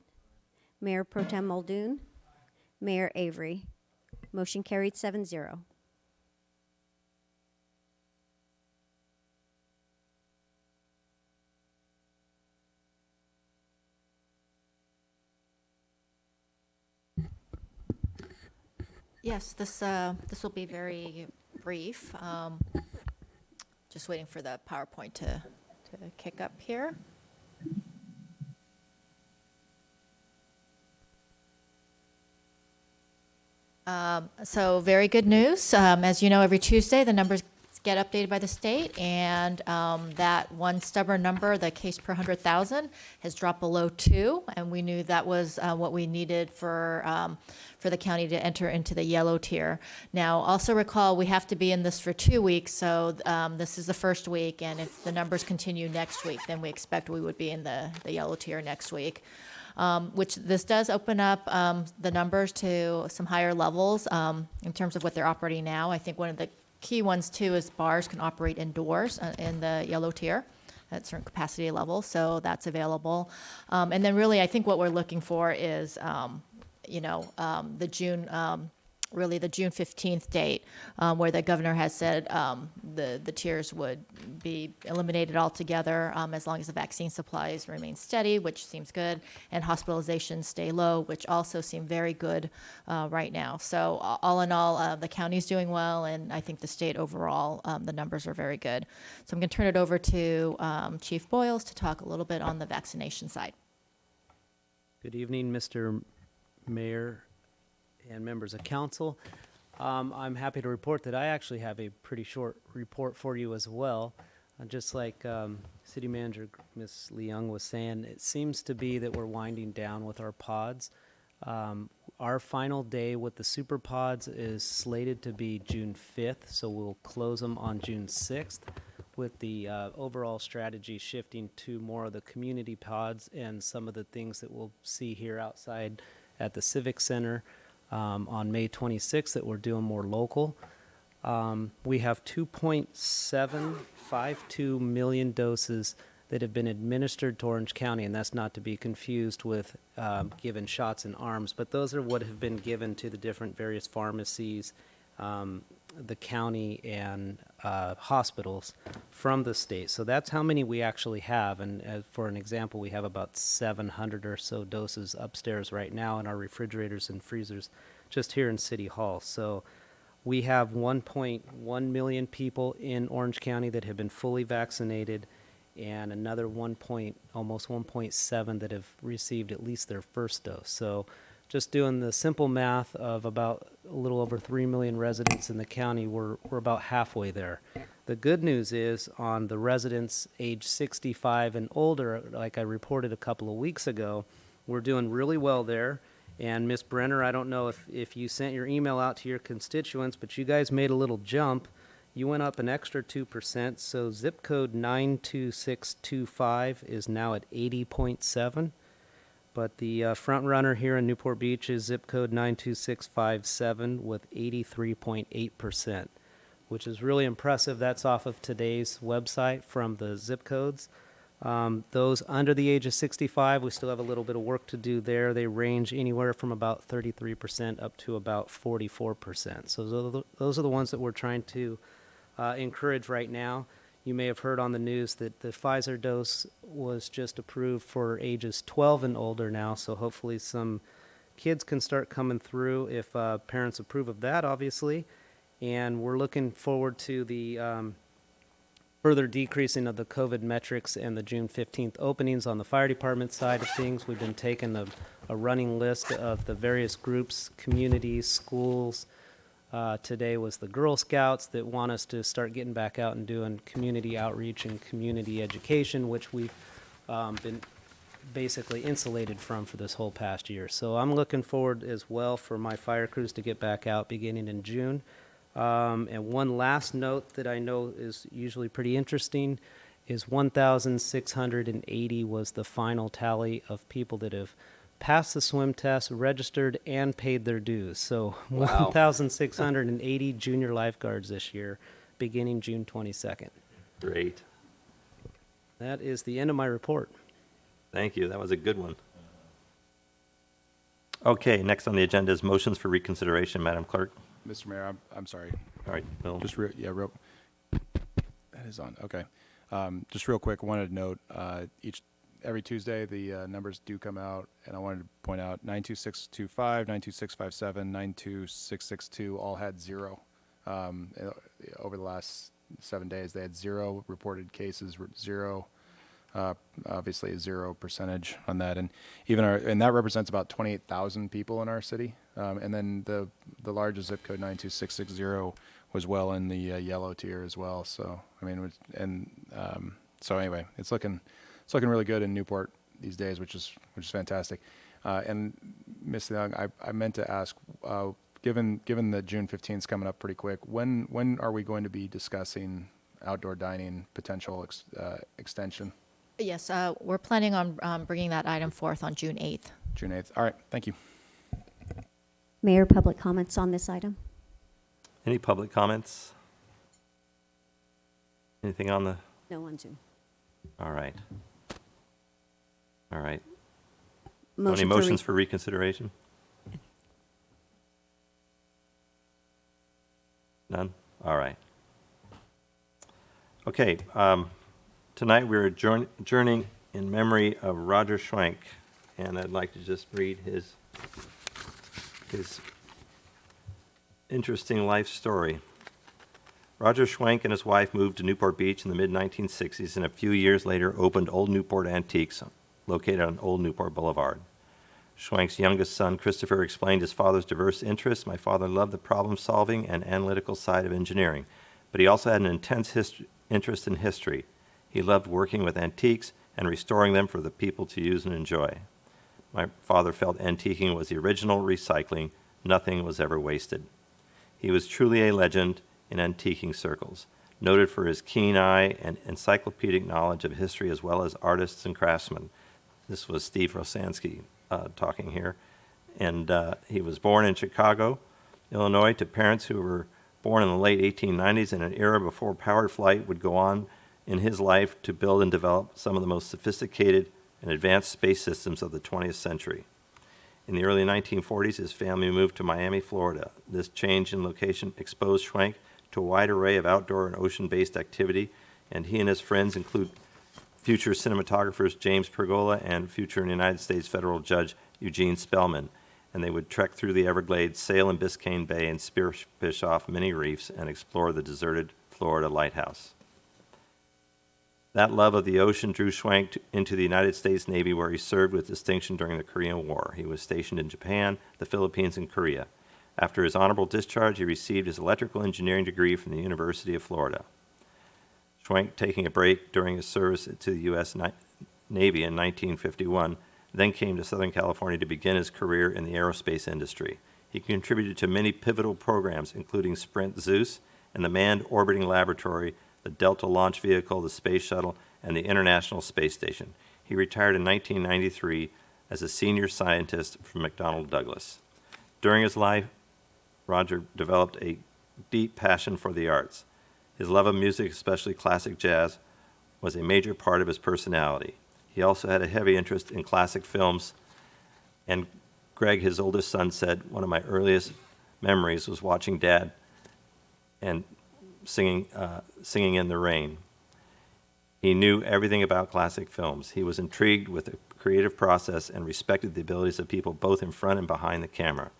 Mayor Pro Tem Muldoon, Mayor Avery. Motion carried 7-0. Yes, this will be very brief. Just waiting for the PowerPoint to kick up here. So very good news. As you know, every Tuesday, the numbers get updated by the state, and that one stubborn number, the case per 100,000, has dropped below 2, and we knew that was what we needed for the county to enter into the yellow tier. Now, also recall, we have to be in this for 2 weeks, so this is the first week, and if the numbers continue next week, then we expect we would be in the yellow tier next week. Which this does open up the numbers to some higher levels in terms of what they're operating now. I think one of the key ones too is bars can operate indoors in the yellow tier at certain capacity levels, so that's available. And then really, I think what we're looking for is, the June. Really the June 15th date, where the governor has said the tiers would be eliminated altogether as long as the vaccine supplies remain steady, which seems good, and hospitalizations stay low, which also seem very good right now. So all in all, the county's doing well, and I think the state overall, the numbers are very good. So I'm going to turn it over to Chief Boyles to talk a little bit on the vaccination side. Good evening, Mr. Mayor and members of council. I'm happy to report that I actually have a pretty short report for you as well. Just like City Manager Ms. Leung was saying, it seems to be that we're winding down with our pods. Our final day with the super pods is slated to be June 5th, so we'll close them on June 6th, with the overall strategy shifting to more of the community pods and some of the things that we'll see here outside at the Civic Center. on May 26th that we're doing more local. We have 2.752 million doses that have been administered to Orange County, and that's not to be confused with given shots in arms, but those are what have been given to the different various pharmacies, the county, and hospitals from the state. So that's how many we actually have, and for an example, we have about 700 or so doses upstairs right now in our refrigerators and freezers just here in City Hall. So we have 1.1 million people in Orange County that have been fully vaccinated, and another almost 1.7 that have received at least their first dose. So just doing the simple math of about a little over 3 million residents in the county, we're about halfway there. The good news is on the residents age 65 and older, like I reported a couple of weeks ago, we're doing really well there. And Ms. Brenner, I don't know if you sent your email out to your constituents, but you guys made a little jump. You went up an extra 2%, so zip code 92625 is now at 80.7. But the front runner here in Newport Beach is zip code 92657 with 83.8%, which is really impressive. That's off of today's website from the zip codes. Those under the age of 65, we still have a little bit of work to do there. They range anywhere from about 33% up to about 44%. So those are the ones that we're trying to encourage right now. You may have heard on the news that the Pfizer dose was just approved for ages 12 and older now, so hopefully some kids can start coming through if parents approve of that, obviously. And we're looking forward to the further decreasing of the COVID metrics and the June 15th openings on the fire department side of things. We've been taking a running list of the various groups, communities, schools. Today was the Girl Scouts that want us to start getting back out and doing community outreach and community education, which we've been basically insulated from for this whole past year. So I'm looking forward as well for my fire crews to get back out beginning in June. And one last note that I know is usually pretty interesting is 1,680 was the final tally of people that have passed the swim test, registered, and paid their dues. So Wow. 1,680 junior lifeguards this year, beginning June 22nd. Great. That is the end of my report. Thank you. That was a good one. Okay, next on the agenda is motions for reconsideration, Madam Clerk. Mr. Mayor, I'm sorry. All right, Bill. Just real, that is on. Okay. Just real quick, I wanted to note every Tuesday the numbers do come out, and I wanted to point out 92625, 92657, 92662 all had zero over the last 7 days. They had zero reported cases, zero. Obviously a 0% on that, and and that represents about 28,000 people in our city. And then the largest zip code 92660 was well in the yellow tier as well. So I mean, so anyway, it's looking really good in Newport these days, which is fantastic. And Ms. Young, I meant to ask, given that June 15th is coming up pretty quick, when are we going to be discussing outdoor dining potential extension? Yes, we're planning on bringing that item forth on June 8th. June 8th. All right, thank you. Mayor, public comments on this item? Any public comments? Anything on the? No on Zoom. All right. All right. Motion Any for motions for reconsideration? None? All right. Okay. Tonight we're adjourning in memory of Roger Schwenk, and I'd like to just read his interesting life story. Roger Schwenk and his wife moved to Newport Beach in the mid-1960s, and a few years later opened Old Newport Antiques, located on Old Newport Boulevard. Schwenk's youngest son, Christopher, explained his father's diverse interests. My father loved the problem-solving and analytical side of engineering, but he also had an intense interest in history. He loved working with antiques and restoring them for the people to use and enjoy. My father felt antiquing was the original recycling. Nothing was ever wasted. He was truly a legend in antiquing circles, noted for his keen eye and encyclopedic knowledge of history as well as artists and craftsmen. This was Steve Rosansky talking here. And he was born in Chicago, Illinois, to parents who were born in the late 1890s in an era before powered flight would go on in his life to build and develop some of the most sophisticated and advanced space systems of the 20th century. In the early 1940s, his family moved to Miami, Florida. This change in location exposed Schwenk to a wide array of outdoor and ocean-based activity, and he and his friends include future cinematographers James Pergola and future United States federal judge Eugene Spellman, and they would trek through the Everglades, sail in Biscayne Bay, and spearfish off many reefs and explore the deserted Florida lighthouse. That love of the ocean drew Schwenk into the United States Navy, where he served with distinction during the Korean War. He was stationed in Japan, the Philippines, and Korea. After his honorable discharge, he received his electrical engineering degree from the University of Florida. Schwenk, taking a break during his service to the U.S. Navy in 1951, then came to Southern California to begin his career in the aerospace industry. He contributed to many pivotal programs, including Sprint Zeus and the Manned Orbiting Laboratory, the Delta launch vehicle, the Space Shuttle, and the International Space Station. He retired in 1993 as a senior scientist from McDonnell Douglas. During his life, Roger developed a deep passion for the arts. His love of music, especially classic jazz, was a major part of his personality. He also had a heavy interest in classic films, and Greg, his oldest son, said, "One of my earliest memories was watching Dad and singing in the rain." He knew everything about classic films. He was intrigued with the creative process and respected the abilities of people both in front and behind the camera.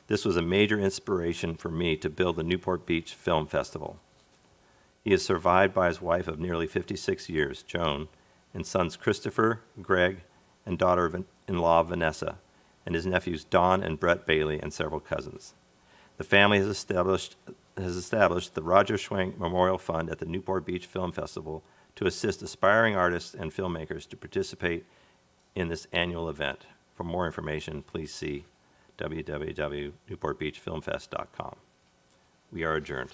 This was a major inspiration for me to build the Newport Beach Film Festival. He is survived by his wife of nearly 56 years, Joan, and sons Christopher, Greg, and daughter-in-law Vanessa, and his nephews Don and Brett Bailey, and several cousins. The family has established the Roger Schwenk Memorial Fund at the Newport Beach Film Festival to assist aspiring artists and filmmakers to participate in this annual event. For more information, please see www.newportbeachfilmfest.com. We are adjourned.